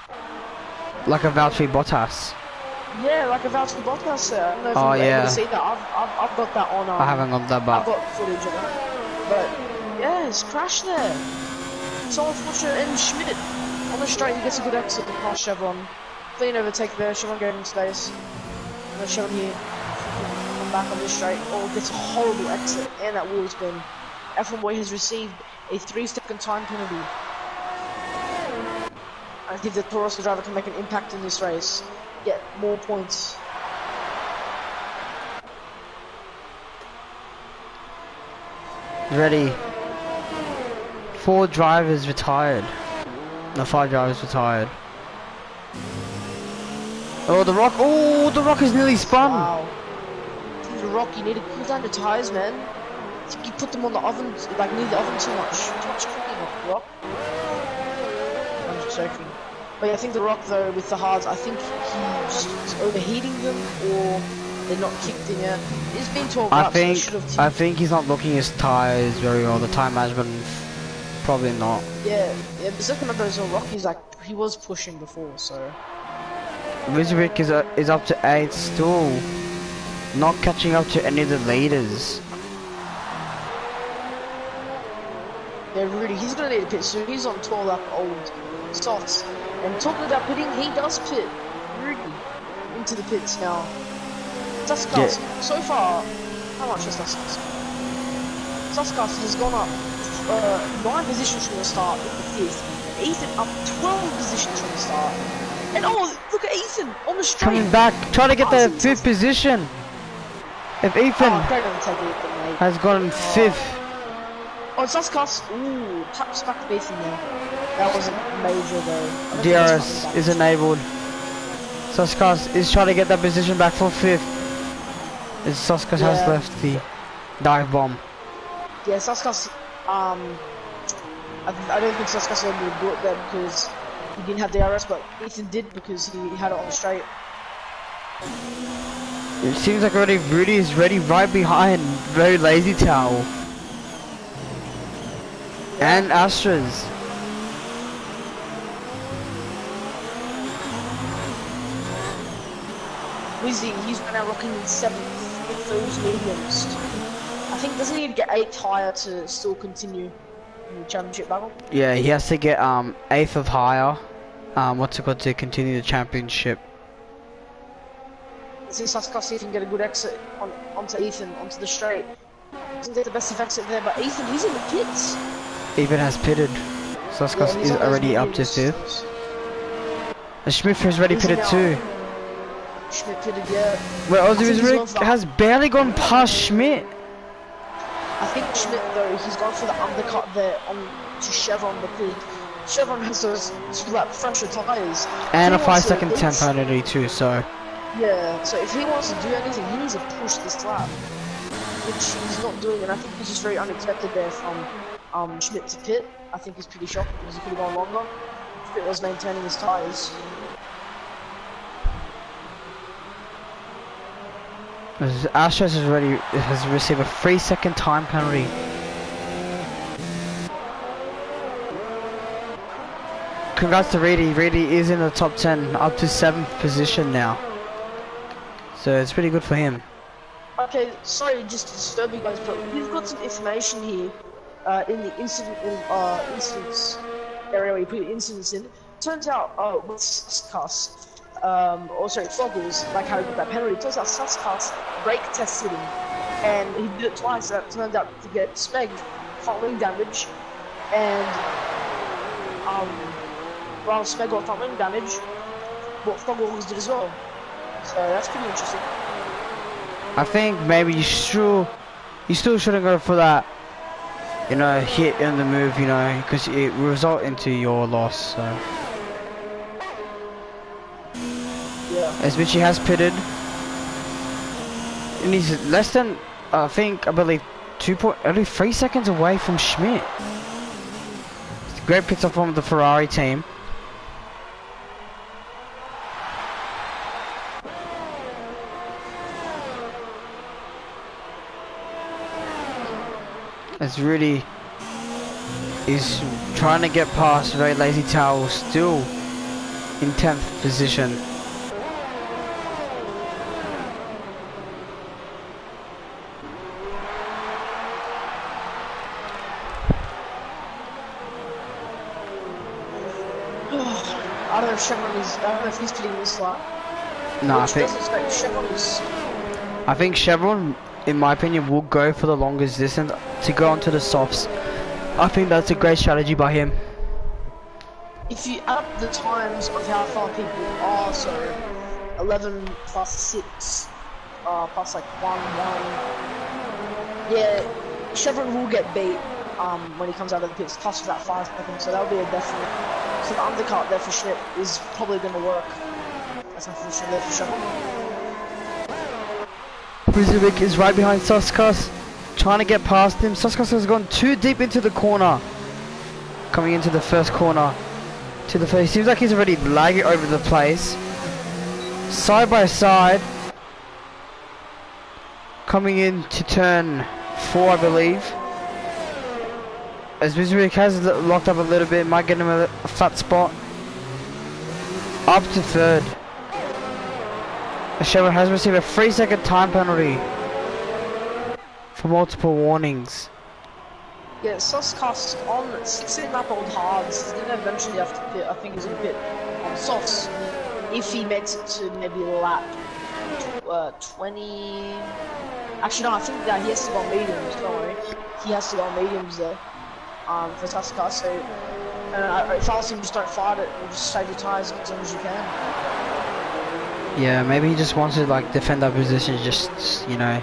Like a Valtteri Bottas. Yeah, like a Valtteri Bottas there. I don't know if you're able to see that. I've got that on. I haven't got that, but I've got footage of it. But yeah, it's crashed there. So unfortunate. And Schmidt on the straight, he gets a good exit past Chevron. Clean overtake there. Chevron gave him space. And then Chevron here. Come back on the straight. Oh, gets a horrible exit and that wheel spin. F1 Boy has received a 3-second time penalty. I think the Toros driver can make an impact in this race. Get more points. Ready. 4 drivers retired. No, 5 drivers retired. Oh, the Rock. Oh, the Rock is nearly spun. Wow. The Rock, you need to cool down the tires, man. I think you put them on the oven, like near the oven too much. Too much cooking on the Rock. I'm just joking. But yeah, I think the Rock though, with the hards, I think he's overheating them, or they're not kicked in yet. It's been 12 laps. I think he's not looking his tires very well. The time management, probably not. Yeah. But second remember as well, Rock, he was pushing before, so. Rizwick is up to 8 still, not catching up to any of the leaders. Yeah, Rudy, he's gonna need a pit soon. He's on 12 lap old softs. And talking about pitting, he does pit Rudy into the pits now. Suskas, so far, how much is Suskas? Suskas has gone up 9 positions from the start in the 5th. Ethan up 12 positions from the start. And oh, look at Ethan on the straight. Coming back, trying to get the 5th position. If Ethan has gotten 5th. Oh, it's Suskas. Ooh, taps back to Ethan there. That wasn't major though. DRS is enabled. Suskas is trying to get that position back for 5th. Suskas has left the dive bomb. Yeah, Suskas, I don't think Suskas will be able to do it there because he didn't have DRS, but Ethan did because he had it on the straight. It seems like already Rudy is ready right behind very lazy towel. And Astras. Wizzy, he's now rocking in 7th with those mediums. I think doesn't he need to get 8th higher to still continue in the championship battle? Yeah, he has to get 8th of higher. What's it called to continue the championship? Let's see Suskas if he can get a good exit onto Ethan, onto the straight. Doesn't get the best of exit there, but Ethan, he's in the pits. Ethan has pitted. Suskas is already up to 5th. And Schmidt is already pitted too. Schmidt pitted, yeah. Where Ozzy has barely gone past Schmidt. I think Schmidt though, he's gone for the undercut there on to Chevron because Chevron has those fresher tyres. And a 5-second temp penalty too, so. Yeah, so if he wants to do anything, he needs to push this lap. Which he's not doing, and I think this is very unexpected there from Schmidt to pit. I think he's pretty shocked because he could have gone longer. Schmidt was maintaining his tyres. Astros has received a 3-second time penalty. Congrats to Reedy. Reedy is in the top 10, up to 7th position now. So it's pretty good for him. Okay, sorry just to disturb you guys, but we've got some information here in the incidents area where you put your incidents in. Turns out, with Suskas, Foggles, like how he got that penalty, turns out Suskas brake tested him, and he did it twice. That turned out to get spegged, front wing damage, and while Speg got front wing damage, what Foggles did as well. So that's pretty interesting. I think maybe you still shouldn't go for that you know, hit in the move, you know, because it will result into your loss. So, Yeah. as Mitchie has pitted, and he's less than, I believe, only 3 seconds away from Schmidt. It's a great pit stop from the Ferrari team. It's really is trying to get past Very Lazy Towel, still in 10th position. I don't know if Chevron is. I don't know if he's pitting this lap. No, Which does expect Chevron is. I think Chevron, in my opinion, will go for the longest distance to go onto the softs. I think that's a great strategy by him. If you add up the times of how far people are, so 11 plus 6, plus like 1, 1. Yeah, Chevron will get beat when he comes out of the pits, plus for that 5 seconds, so that'll be a definite. So the undercut there for Schmidt is probably going to work. That's unfortunate there for Chevron. Bruzovic is right behind Suskas, trying to get past him. Suskas has gone too deep into the corner. Coming into the first corner. To the face. Seems like he's already lagging over the place. Side by side. Coming in to turn 4, I believe. As Bruzovic has locked up a little bit, might get him a flat spot. Up to 3rd. Chevron has received a 3-second time penalty for multiple warnings. Yeah, Suskas on 16 lap old hards, he's gonna eventually have to pit. I think he's gonna pit on softs if he makes it to maybe lap 20. Actually, no, I think that he has to go on mediums. Don't worry, he has to go on mediums there. For Suskas, so if I was him, just don't fight it and just save your tires as long as you can. Yeah, maybe he just wants to like defend that position, just, you know.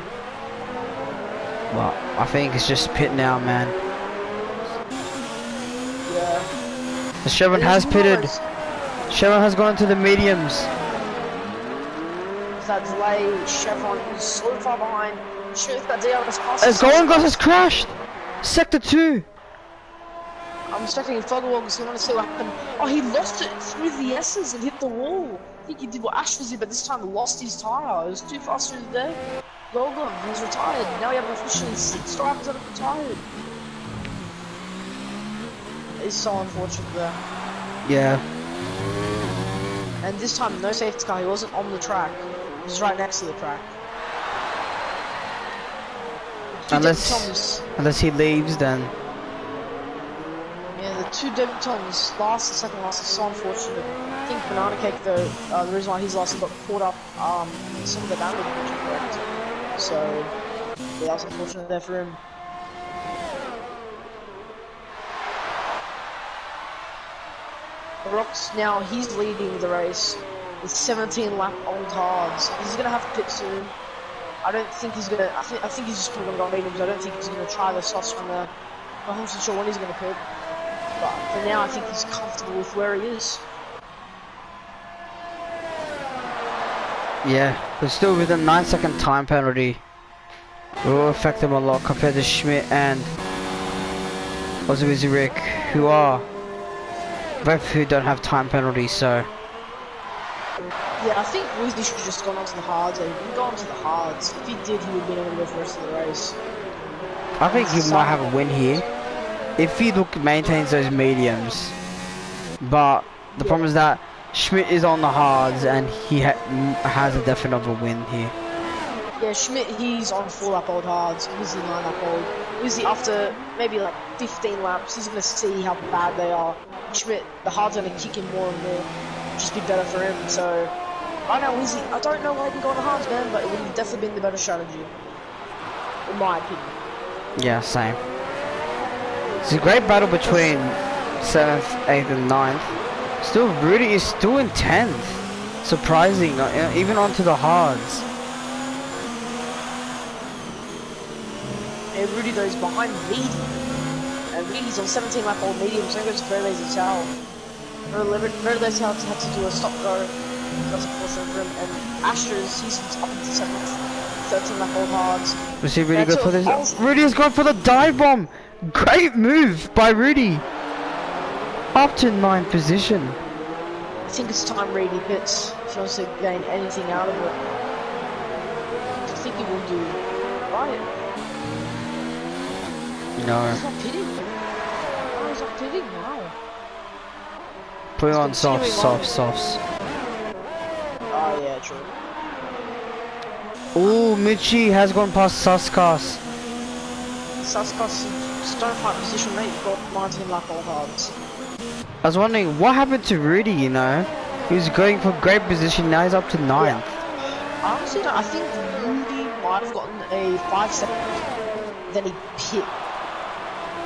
Well, I think it's just pit now, man. Yeah. The Chevron has pitted. Chevron has gone into the mediums. That delay, Chevron is so far behind. Shoot that DRS pass. As Golden Gloss has crashed! Sector 2! I'm expecting a photo walk, so I want to see what happened. Oh, he lost it through the S's and hit the wall. I think he did what Ash was did, but this time lost his tyre. It was too fast through there. Golden, he's retired. Now we have officially 6 drivers that have retired. It's so unfortunate there. Yeah. And this time, no safety car. He wasn't on the track. He was right next to the track. Unless he leaves, then. Yeah, the 2 debutants, last and second last, is so unfortunate. I think Banana Cake, though, the reason why he's last got caught up in some of the damage, which is correct. So, yeah, that was unfortunate there for him. Rocks, now he's leading the race with 17 lap old hards. He's gonna have to pit soon. I don't think he's gonna. I think he's just gonna go on mediums. I don't think he's gonna try the softs from there. I'm not sure when he's gonna pit. But for now, I think he's comfortable with where he is. Yeah, but still with a 9-second time penalty. It will affect them a lot compared to Schmidt and Rick, who are both who don't have time penalties, so. Yeah, I think Weasley should have just gone onto the hards. He didn't go onto the hards. If he did, he would have been able to go for the rest of the race. I think he might have a win here if he maintains those mediums. But the problem is that Schmidt is on the hards and he has a definite of a win here. Yeah, Schmidt, he's on 4 lap old hards. Weasley 9 lap old. Weasley, after maybe like 15 laps, he's going to see how bad they are. Schmidt, the hards are going to kick him more and more. Just be better for him. So, right now, Weasley, I don't know why he didn't go on the hards, man, but it would have definitely been the better strategy. In my opinion. Yeah, same. It's a great battle between 7th, 8th and 9th. Still, Rudy is still in 10th. Surprising, even onto the hards. Yeah, Rudy goes behind medium. and Reedy's on 17 lap old medium, so he goes very lazy towel. Very lazy towel had to do a stop go. That's a caution for him. And Ashters, he's up into 13 lap old hards. Was he really good for this? Rudy's going for the dive bomb! Great move by Rudy! Up to 9th position. I think it's time Reedy pits if he wants to gain anything out of it. I think he will do right. No. He's not pitting. No, he's not pitting now. Put on softs. Oh yeah, true. Ooh, Michi has gone past Suskas. Suskas, don't fight position, mate. You've got 19 lap old hards. I was wondering what happened to Rudy, you know? He was going for great position, now he's up to 9th. Yeah. Honestly, I think Rudy might have gotten a 5 second, then he pit.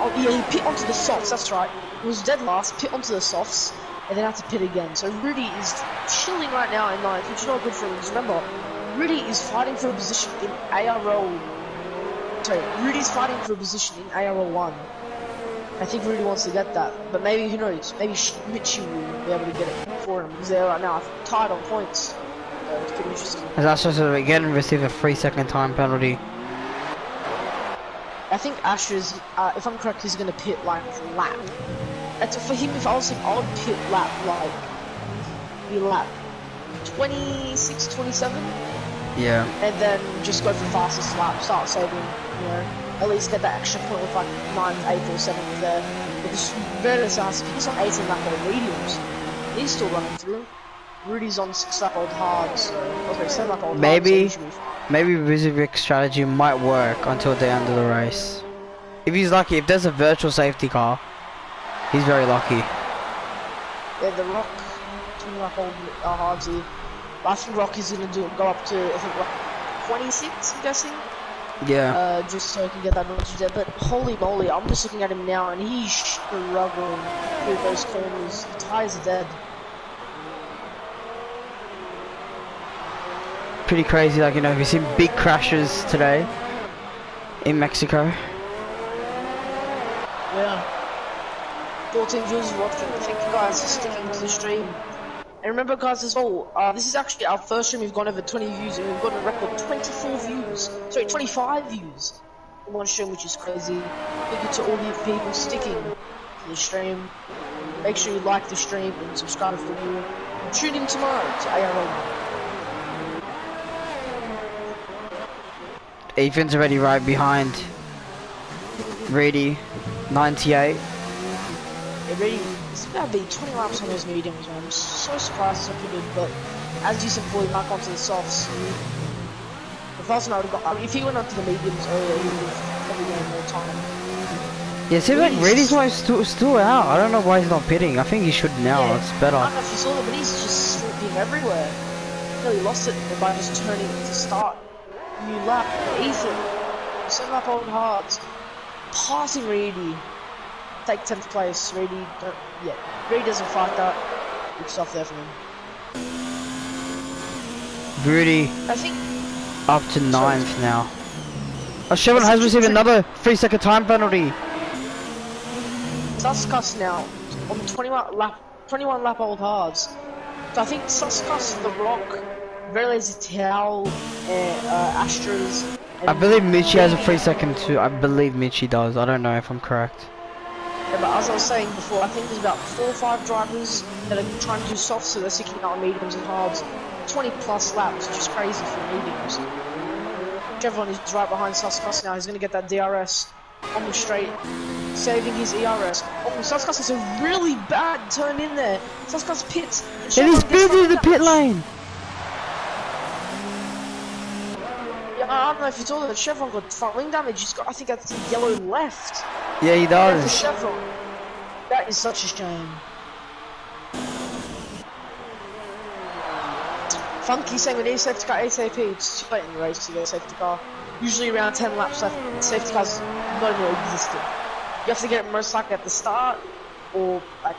Oh yeah, he pit onto the softs, that's right. He was dead last, pit onto the softs, and then had to pit again. So Rudy is chilling right now in 9th, which is not good for him. Because remember, Rudy is fighting for a position in ARL. Sorry, Rudy's fighting for a position in ARL1. I think Rudy wants to get that, but maybe, who knows, maybe Mitchie will be able to get it for him, because they're right now tied on points. It's pretty interesting. As Astros will again receive a 3-second time penalty. I think Ashes, if I'm correct, he's going to pit like lap. For him, if I was him, I would pit lap like, be lap 26, 27. Yeah. And then just go for fastest lap, start saving, you know. At least get that extra point with like 9th, 8th or 7th there. Because very fast, he's on 18 lap old mediums. He's still running through. Rudy's on 6 lap old hards. Okay, 7 lap old hards. Maybe Vizivic's strategy might work until the end of the race. If he's lucky, if there's a virtual safety car, he's very lucky. Yeah, the Rock, 2 lap old hards here. I think Rock is going to go up to, I think, like 26, I'm guessing. Yeah. Just so he can get that advantage there. But holy moly, I'm just looking at him now and he's struggling through those corners. The tires are dead. Pretty crazy, like, you know, we've seen big crashes today in Mexico. Yeah. 14 viewers watching. Thank you guys for sticking to the stream. And remember guys as well, this is actually our first stream we've gone over 20 views and we've got a record 24 views. Sorry, 25 views in one stream, which is crazy. Thank you to all the people sticking to the stream. Make sure you like the stream and subscribe if you're new. And tune in tomorrow to ARL. Ethan's already right behind Reedy, 98. It really, it's about to be 20 laps on those mediums, man. I'm so surprised it's so good, but as you said, pull back onto the softs. If I was not, I mean, if he went onto the mediums earlier, he would have probably gained more time. Yeah, it seems like Reedy's why still out. I don't know why he's not pitting. I think he should now. Yeah, it's better. I don't know if you saw that, but he's just slipping everywhere. He really lost it by just turning to start. New lap, Ethan, 7 lap old hards, passing Reedy. Take 10th place. Reedy doesn't fight that. Good stuff there for him. Rudy, I think up to 9th now. Oh, Chevron has received another 3-second time penalty. Suskas now on 21 lap old hards. So I think Suskas, The Rock, very lazy towel, and Astros. I believe Michi has a 3-second too. I believe Michi does. I don't know if I'm correct. Yeah, but as I was saying before, I think there's about 4 or 5 drivers that are trying to do soft, so they're sticking out on mediums and hards. 20 plus laps, which is crazy for mediums. Chevron is right behind Suskas now. He's going to get that DRS on the straight, saving his ERS. Oh, Suskas has a really bad turn in there. Suskas pits. And he's busy in the pit lane. Yeah, I don't know if you saw that Chevron got front wing damage. He's got, I think that's the yellow left. Yeah, he does. Chevron. That is such a shame. Funky saying we need a safety car ASAP. It's too late in the race to get a safety car. Usually around 10 laps left, safety cars not even existed. You have to get it most likely at the start, or like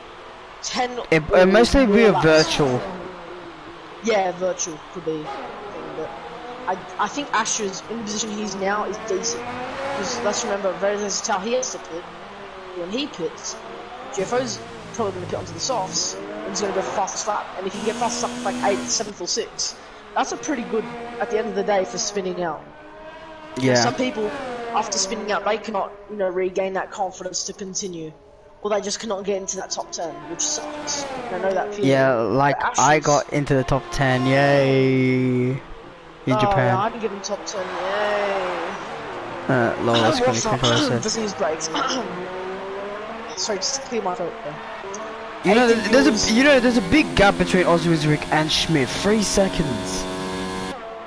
10 It mostly be a virtual. Yeah, virtual could be. But I think Asher's in the position he's now is decent. Because let's remember, very versatile. He has to pit. when he pits, GFO's probably going to pit onto the softs, and he's going to go fastest lap. And if he can get fastest lap like 8th, 7th, or 6th, that's a pretty good at the end of the day for spinning out. Yeah. Some people, after spinning out, they cannot, you know, regain that confidence to continue, or they just cannot get into that top 10, which sucks. I know that feeling. Yeah, like I got into the top 10, yay! In Japan. Yeah, I didn't get in top 10, yay! Lol, that's really What's up? quick what I said. This news breaks. Sorry, just clear my throat there. You know, there's a big gap between Aussie Wizard and Schmidt. 3 seconds.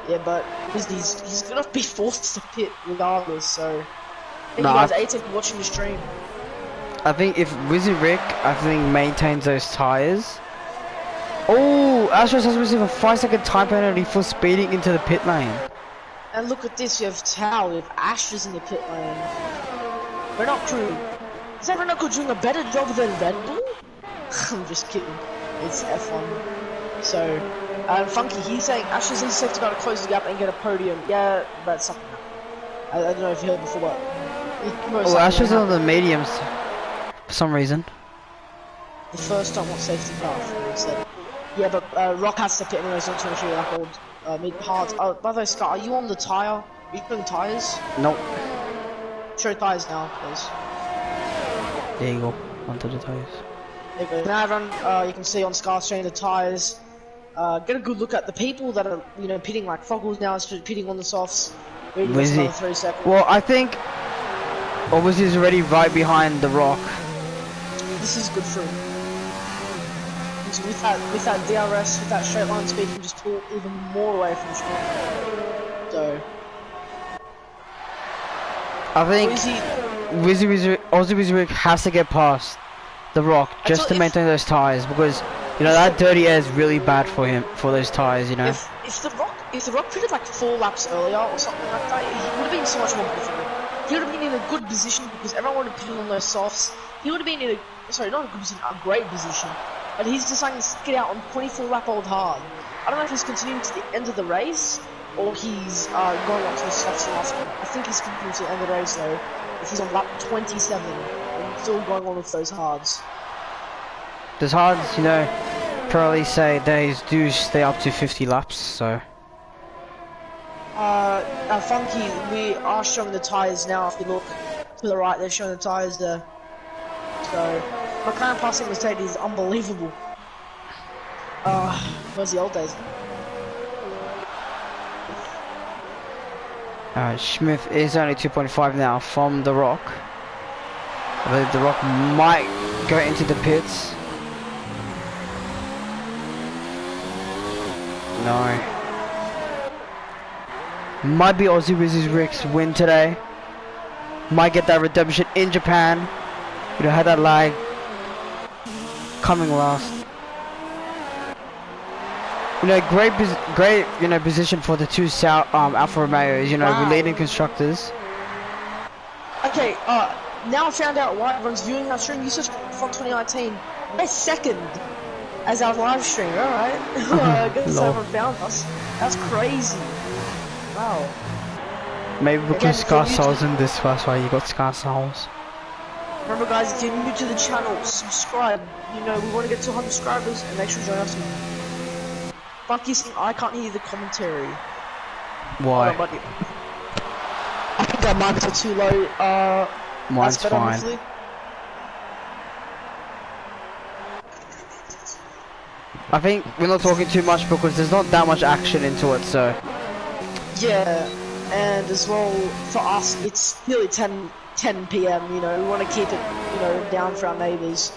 Yeah, but he's gonna be forced to pit regardless. So, hey, No, you guys, 18 for watching the stream. I think if Wizzy Rick, maintains those tires. Oh, Astros has received a 5-second time penalty for speeding into the pit lane. And look at this, you have Tao, you have Ashes in the pit lane. Renault crew. Is that Renault crew doing a better job than Red Bull? I'm just kidding. It's F1. So, Funky, he's saying Ashes is safe to go to close the gap and get a podium. Yeah, that's something. I don't know if you heard before, but... Oh, Ashes on the mediums. For some reason. The first don't want safety car, he said. Yeah, but Rock has to pit anyways, not 23 lap old mid parts. Oh, by the way, Scott, are you on the tire? Are you putting tires? Nope. Show tires now, please. There you go. Onto the tires. There you go. Now everyone, you can see on Scar showing the tires. Get a good look at the people that are, you know, pitting like Foggles now is pitting on the softs. Wizzy. 3 seconds. Well, I think Wizzy's already right behind the Rock. This is good for him. So with that DRS, with that straight line speed, he can just pull even more away from the front. So I think Aussie Wizzy has to get past the Rock just to maintain those tires, because you know that dirty air is really bad for him, for those tires, you know. If the Rock pitted like 4 laps earlier or something like that, he would have been so much more difficult. He would have been in a good position because everyone would have pitted on those softs. He would have been in a, sorry, not a good position, a great position. But he's deciding to get out on 24 lap old hard. I don't know if he's continuing to the end of the race or he's going up to the softs last one. I think he's continuing to the end of the race though. If he's on lap 27 and still going on with those hards. Those hards, you know, probably say they do stay up to 50 laps, so. Funky, we are showing the tyres now. If you look to the right, they're showing the tyres there. So, McLaren passing Mercedes is unbelievable. Where's the old days? Schmidt is only 2.5 now from the Rock. I believe the Rock might go into the pits. No. Might be Aussie Wizzy's Rick's win today. Might get that redemption in Japan. You know, had that lag coming last. You know, great, you know, position for the two Alfa Romeos. You know, leading constructors. Okay, now I found out why everyone's viewing our stream. You search from 2019. We're second as our live stream. All right, I guess everyone found us. That's crazy. Wow. Maybe because Scar Souls in this first why you got Scar Souls. Remember guys, if you're new to the channel, subscribe. You know, we want to get to 100 subscribers and make sure you join us. Funky saying I can't hear the commentary. Why? I think our mics are too low. Mine's better, fine. Hopefully. I think we're not talking too much because there's not that much action into it, so. Yeah, and as well, for us, it's nearly 10 PM, you know, we want to keep it, you know, down for our neighbours.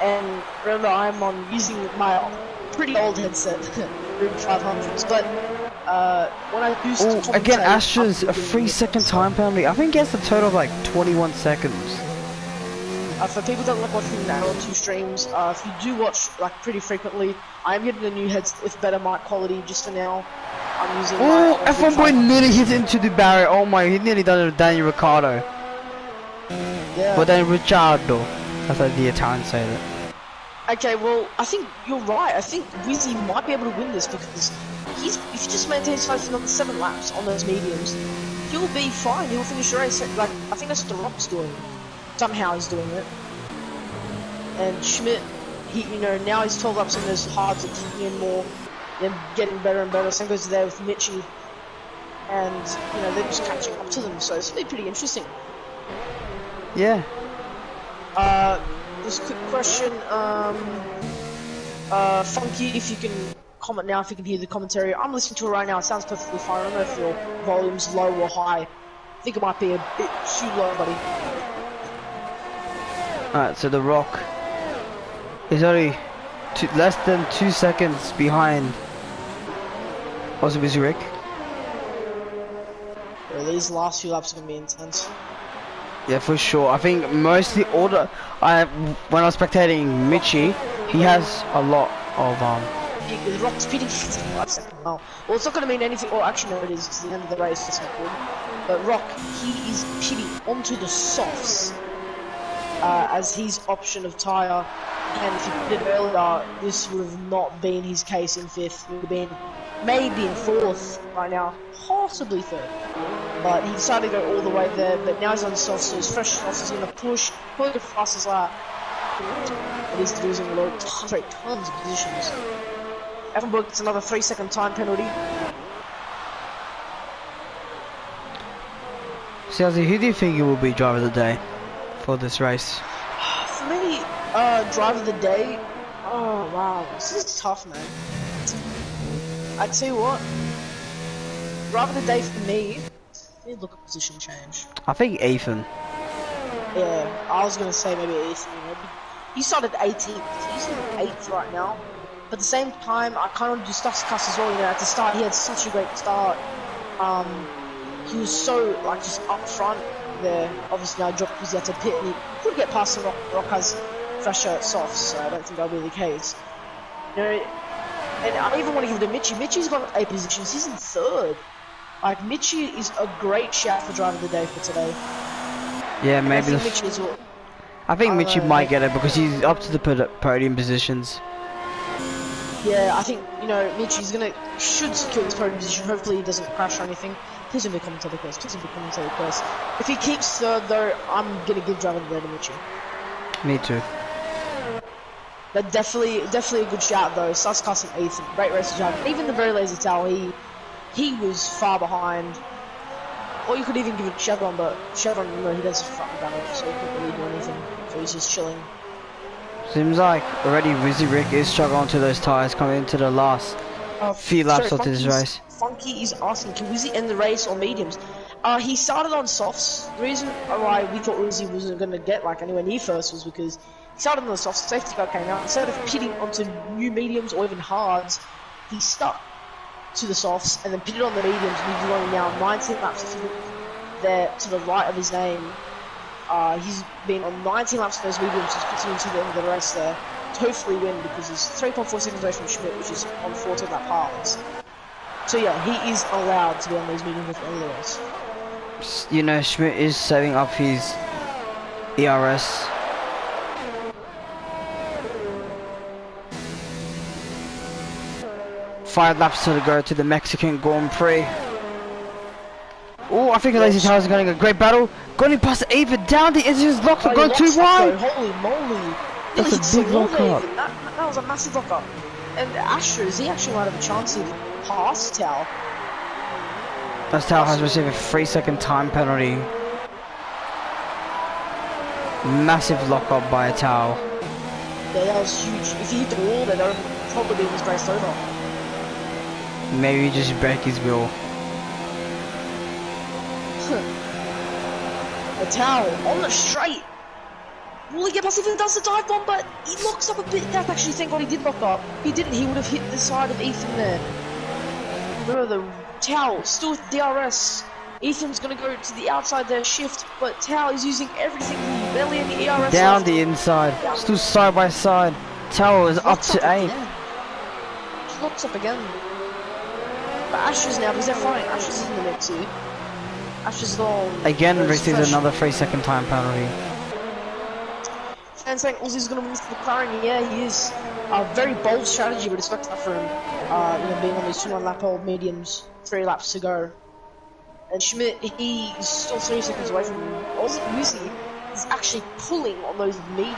And remember, I'm using my pretty old headset, Room 500s, but when I do commentate... again, Astra's a 3-second time penalty. I think he has a total of like 21 seconds. For people that like watching the ARL2 streams, if you do watch like pretty frequently, I'm getting a new headset with better mic quality just for now. I'm using F1 boy nearly hit into the barrier. Oh my, he nearly done it with Daniel Ricciardo. Yeah. But then Ricciardo. That's how the Italians say that. Okay, well, I think you're right. I think Wizzy might be able to win this because if he just maintains faith another 7 laps on those mediums, he'll be fine. He'll finish the race. Like, I think that's what the Rock's doing. Somehow he's doing it. And Schmidt, now he's 12 laps on those hards that keep in more. They're getting better and better. Same goes there with Mitchie. And, they're just catching up to them. So it's really pretty interesting. Yeah. Just a quick question. Funky, if you can comment now, if you can hear the commentary. I'm listening to it right now. It sounds perfectly fine. I don't know if your volume's low or high. I think it might be a bit too low, buddy. Alright, so The Rock is only less than 2 seconds behind Aussie Rick. Yeah, these last few laps are going to be intense. Yeah, for sure. I think mostly when I was spectating Mitchie, he has a lot of The Rock's pitting 5 seconds now. Well, it's not going to mean anything. Well, actually, no, it is. It's the end of the race. It's not good. But Rock, he is pitting onto the softs as his option of tyre. And if he pitted earlier, this would have not been his case in 5th. It would have been maybe in 4th right now, possibly 3rd. But he decided to go all the way there. But now he's on the softs, so his fresh softs is going to push, probably the fastest lap. At least losing a lot, tons of positions. Effenberg gets another 3-second time penalty. So, who do you think it will be driver of the day for this race? For me, driver of the day. Oh wow, this is tough, man. I tell you what, driver of the day for me. Let me look at position change. I think Ethan. Yeah, I was gonna say maybe Ethan. He started 18th. He's in 8th right now. But at the same time, I kind of discussed as well. At the start, he had such a great start. He was so just up front there. Obviously, now he dropped because he had to pit, and he couldn't get past the Rock. Rock has fresher softs, so I don't think that'll be the case. And I even want to give it to Mitchie. Mitchie's got 8 positions. He's in 3rd. Mitchie is a great shout for driver of the day for today. Yeah, maybe. I think Mitchie might get it because he's up to the podium positions. Yeah, I think, Mitchie's should secure this podium position. Hopefully he doesn't crash or anything. Please don't be commentator curse. Please don't be commentator curse. If he keeps 3rd though, I'm going to give driver of the day to Mitchie. Me too. But definitely a good shout though. Starts casting 8th. Great race to drive. Even the very lazy towel, he was far behind. Or you could even give it Chevron, but Chevron, he does fucking damage, so he couldn't really do anything. So he's just chilling. Seems like already Wizzy Rick is struggling to those tyres coming into the last few laps of this race. Funky is asking, can Wizzy end the race on mediums? He started on softs. The reason why we thought Wizzy wasn't going to get anywhere near first was because he started on the softs, safety car came out. Instead of pitting onto new mediums or even hards, he stuck to the softs and then pitted on the mediums, and he's running now 19 laps. If you look there to the right of his name, he's been on 19 laps of those mediums, which puts him into the end of the race there to hopefully win, because he's 3.4 seconds away from Schmidt, which is on 14 lap hards. So yeah, he is allowed to be on those mediums at the end of the race. Schmidt is saving up his ERS. Five laps to go to the Mexican Grand Prix. Oh, I think Lazy Towers are going a great battle. Going past Ava down the edges, locked up, going too wide. Holy moly! That's a big lock up. That was a massive lock up. And Astros, he actually might have a chance of past Tao. As Tao has received a 3-second time penalty. Massive lock up by a Tao. Yeah, that was huge. If he hit the wall, then that would probably be his race over. Maybe he just break his wheel. A towel on the straight. Will he get past if he does the dive bomb? But he locks up a bit. That's actually, thank God he did lock up. He didn't. He would have hit the side of Ethan there. Remember the towel still with DRS. Ethan's gonna go to the outside there, shift, but Tao is using everything. Barely any ERS down left. The inside, still side by side. Tao is up to 8. Just locks up again. But Ashes now, because they're fine. Ashes is in the mix here. Ashes long. Again receives another 3-second time penalty. Fans saying Uzi's gonna win the McLaren. Yeah, he is. A very bold strategy, but respect that for him. Being on these 2-1 lap old mediums, 3 laps to go. And Schmidt, he's still 3 seconds away from him. Also, Uzi, he's actually pulling on those mediums.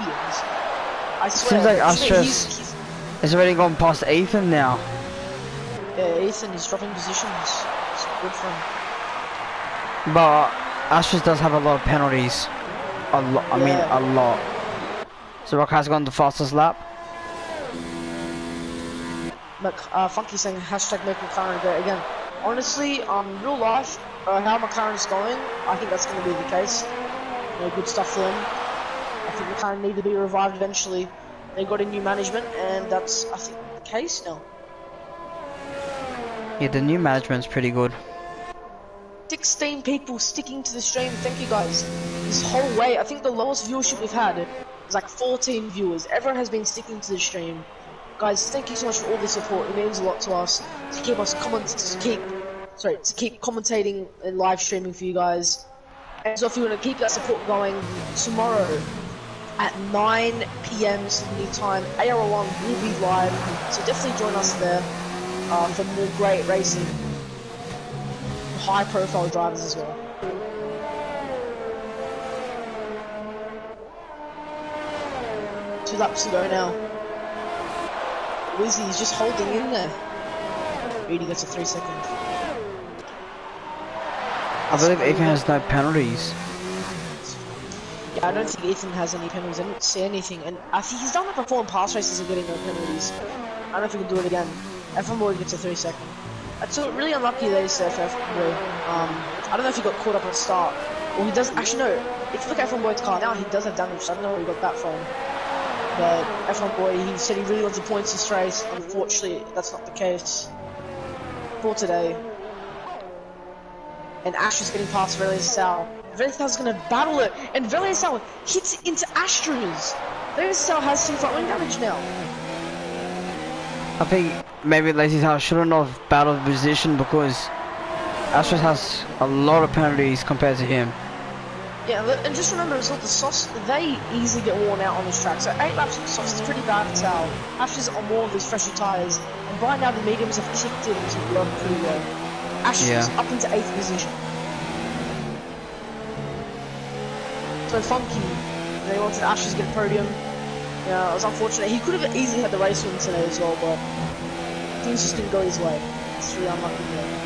I swear. Seems like he's has already gone past Ethan now. Yeah, Ethan is dropping positions. It's good for him. But Ashes does have a lot of penalties. A lot. I mean, a lot. So Rock has gone the fastest lap. Funky saying hashtag make McLaren great again. Honestly, real life, how McLaren's going, I think that's going to be the case. You know, good stuff for them. I think McLaren need to be revived eventually. They got a new management, and that's, I think, the case now. Yeah, the new management's pretty good. 16 people sticking to the stream, thank you guys. This whole way, I think the lowest viewership we've had is like 14 viewers. Everyone has been sticking to the stream. Guys, thank you so much for all the support. It means a lot to us to keep us to keep commentating and live streaming for you guys. And so if you want to keep that support going, tomorrow at 9 PM Sydney time, ARL1 will be live. So definitely join us there for more great racing. High profile drivers as well. Two laps to go now. Wizzy is just holding in there. Really gets a 3 second. I believe Ethan has no penalties. Yeah, I don't think Ethan has any penalties. I didn't see anything. And I think he's done that before in past races of getting no penalties. I don't know if he can do it again. F1 boy gets a 3 second. That's really unlucky that he's F1 boy. I don't know if he got caught up at the start. Or he does actually no. If you look at F1 boy's car now, he does have damage. So I don't know where he got that from. But F1 boy, he said he really wants the points this race. Unfortunately, that's not the case for today. And Ash is getting past Verlier-Sal. Verlier-Sal's gonna battle it, and Verlier-Sal hits it into Astras. Verlier-Sal has some front wing damage now. I think maybe Lazy House shouldn't have battled position because Astras has a lot of penalties compared to him. Yeah, and just remember as well, the softs, they easily get worn out on this track. So 8 laps of the softs is pretty bad for Sal. Astras on more of these fresher tyres, and right now the mediums have kicked in to work pretty well. Astras up into 8th position. So Funky, they wanted Astras to get a podium. Yeah, it was unfortunate. He could have easily had the race win today as well, but things just didn't go his way. It's really unlucky there.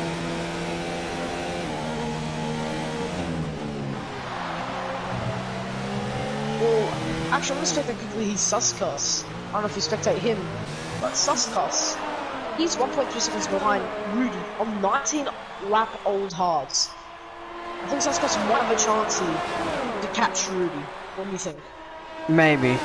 Well, actually, I'm gonna spectate quickly his Suscus. I don't know if you spectate him, but Suscus, he's 1.3 seconds behind Rudy on 19 lap old hards. I think Suscus might have a chance here to catch Rudy. What do you think? Maybe.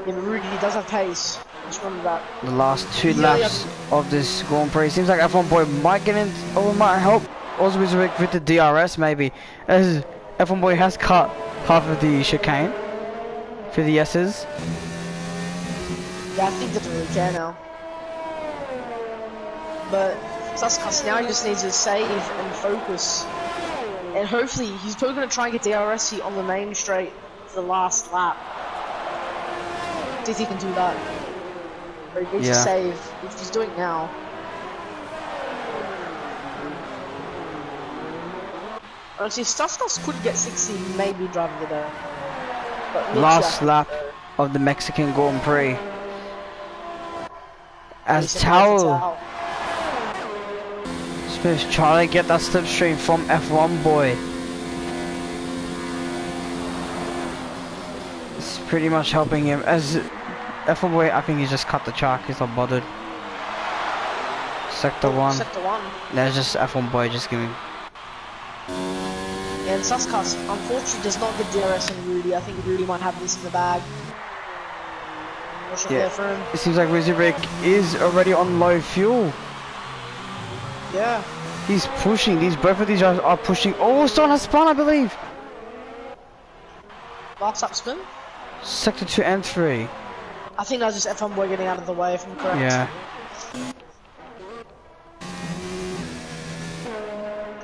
Yeah, but Rudy does have pace. Just remember that. The last 2 laps of this Grand Prix seems like F1 boy might get in, or might help Oswald with the DRS maybe, as F1 boy has cut half of the chicane for the S's. Yeah, I think doesn't really care now. But Suscus now just needs to save and focus. And hopefully, he's probably going to try and get DRS here on the main straight for the last lap. See if he can do that. Or he needs to save, which he's doing now. Honestly, if Suscus could get 60, maybe drive the day. But last lap of the Mexican Grand Prix. As Tao Smith's trying to get that slipstream from F1 boy. It's pretty much helping him. As F1 boy, I think he just cut the track. He's not bothered. Sector 1. Sector 1. There's just F1 boy just giving. And Suscus, unfortunately, does not get DRS on Rudy. I think Rudy might have this in the bag. Yeah. For him. It seems like Rizibek is already on low fuel. Yeah. He's pushing. Both of these guys are pushing. Oh, still on a spun, I believe. Last lap spin? Sector 2 and 3. I think that was just F1 boy getting out of the way, if I'm correct. Yeah.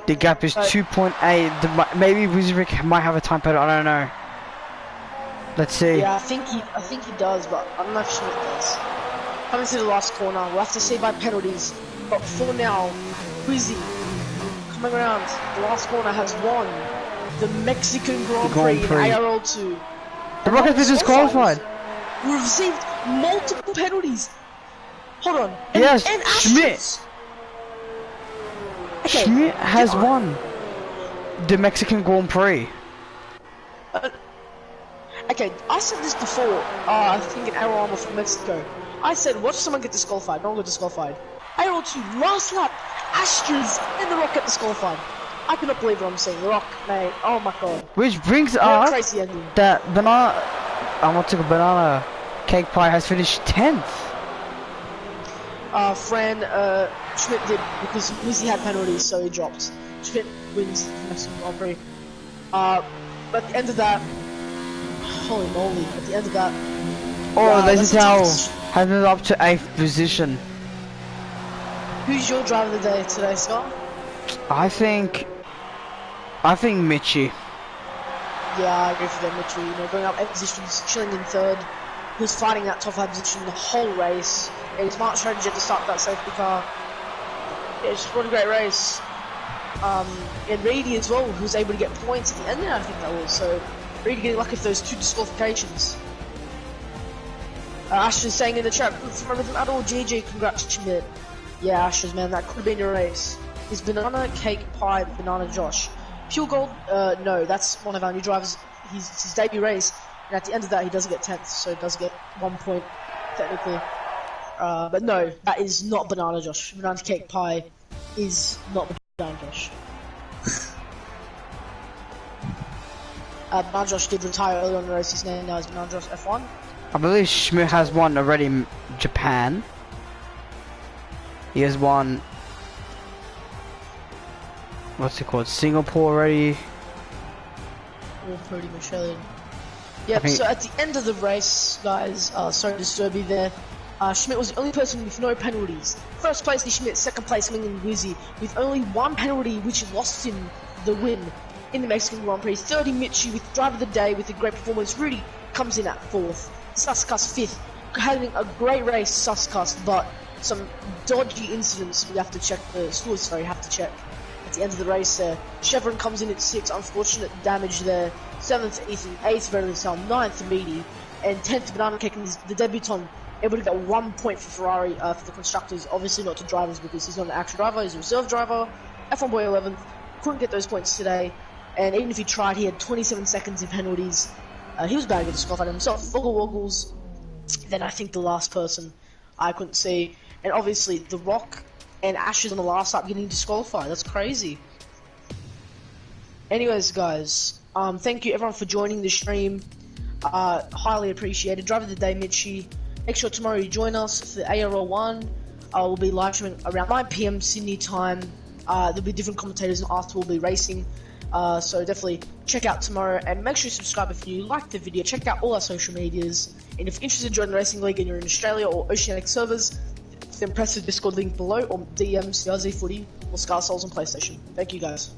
The gap is 2.8. Maybe Rizibek might have a time penalty. I don't know. Let's see. Yeah, I think he does, but I'm not sure it does. Coming to the last corner, we'll have to see by penalties. But for now, Wizzy coming around. The last corner has won the Mexican Grand Prix in ARL2. The Rock has been disqualified. We received multiple penalties. Hold on. Yes, and Schmidt. Okay, Schmidt has won the Mexican Grand Prix. Okay, I said this before, I think in ARL from Mexico. I said, watch someone get disqualified. No one got disqualified. ARL2, last lap, Astras and The Rock get disqualified. I cannot believe what I'm saying. The Rock, mate, oh my god. Which brings up crazy ending. that banana cake pie has finished 10th. Schmidt did, because Wizzy had penalties, so he dropped. Schmidt wins the Mexican Grand Prix. But at the end of that, holy moly, at the end of that... Oh, there's a towel. Has moved up to 8th position. Who's your driver of the day today, Scott? I think Mitchie. Yeah, I agree for them, Mitchell. You know, going up 8 positions, chilling in 3rd. He was fighting that top 5 position the whole race. And his smart strategy to start that safety car. Yeah, just what a great race. And Reedy as well, who was able to get points at the end there, I think that was. So, Reedy getting lucky for those 2 disqualifications. Ashton's saying in the chat, from everything at all, GG, congrats Schmidt. Yeah, Ashton's, man, that could have been your race. Is Banana Cake Pie Banana Josh? Pure Gold, no, that's one of our new drivers. It's his debut race, and at the end of that, he doesn't get 10th, so he does get 1 point, technically. But no, that is not Banana Josh. Banana Cake Pie is not Banana Josh. Banana Josh did retire early on in the race. His name now is Banana Josh F1. I believe Schmidt has won already in Japan. He has won... What's it called? Singapore already. All pretty much alien. Yep, so at the end of the race, guys, sorry to disturb you there. Schmidt was the only person with no penalties. First place is Schmidt, second place Ming and Wizzy, with only 1 penalty, which lost him the win in the Mexican Grand Prix. 30 Mitchie with driver of the day with a great performance. Rudy comes in at 4th. Suscast 5th, having a great race, Suscast, but some dodgy incidents we have to check, have to check at the end of the race there. Chevron comes in at 6th, unfortunate damage there. 7th, Ethan, 8th, Verily Sam, 9th, Meaty, and 10th, Banana Cake, and the debutant, able to get 1 point for Ferrari, for the constructors, obviously not to drivers because he's not an actual driver, he's a reserve driver. F1 Boy 11th, couldn't get those points today, and even if he tried, he had 27 seconds in penalties. He was about to get disqualified himself. Woggle Woggles, then I think the last person I couldn't see. And obviously, The Rock and Ashes on the last lap getting disqualified. That's crazy. Anyways, guys, thank you everyone for joining the stream. Highly appreciated. Driver of the day, Mitchie. Make sure tomorrow you join us for the ARL1. We'll be live streaming around 9 PM Sydney time. There'll be different commentators and after we'll be racing. So definitely check out tomorrow and make sure you subscribe if you like the video. Check out all our social medias, and if you're interested in joining the Racing League and you're in Australia or Oceanic servers, then press the Discord link below or DM CRZ Footy or Scar Souls on PlayStation. Thank you guys.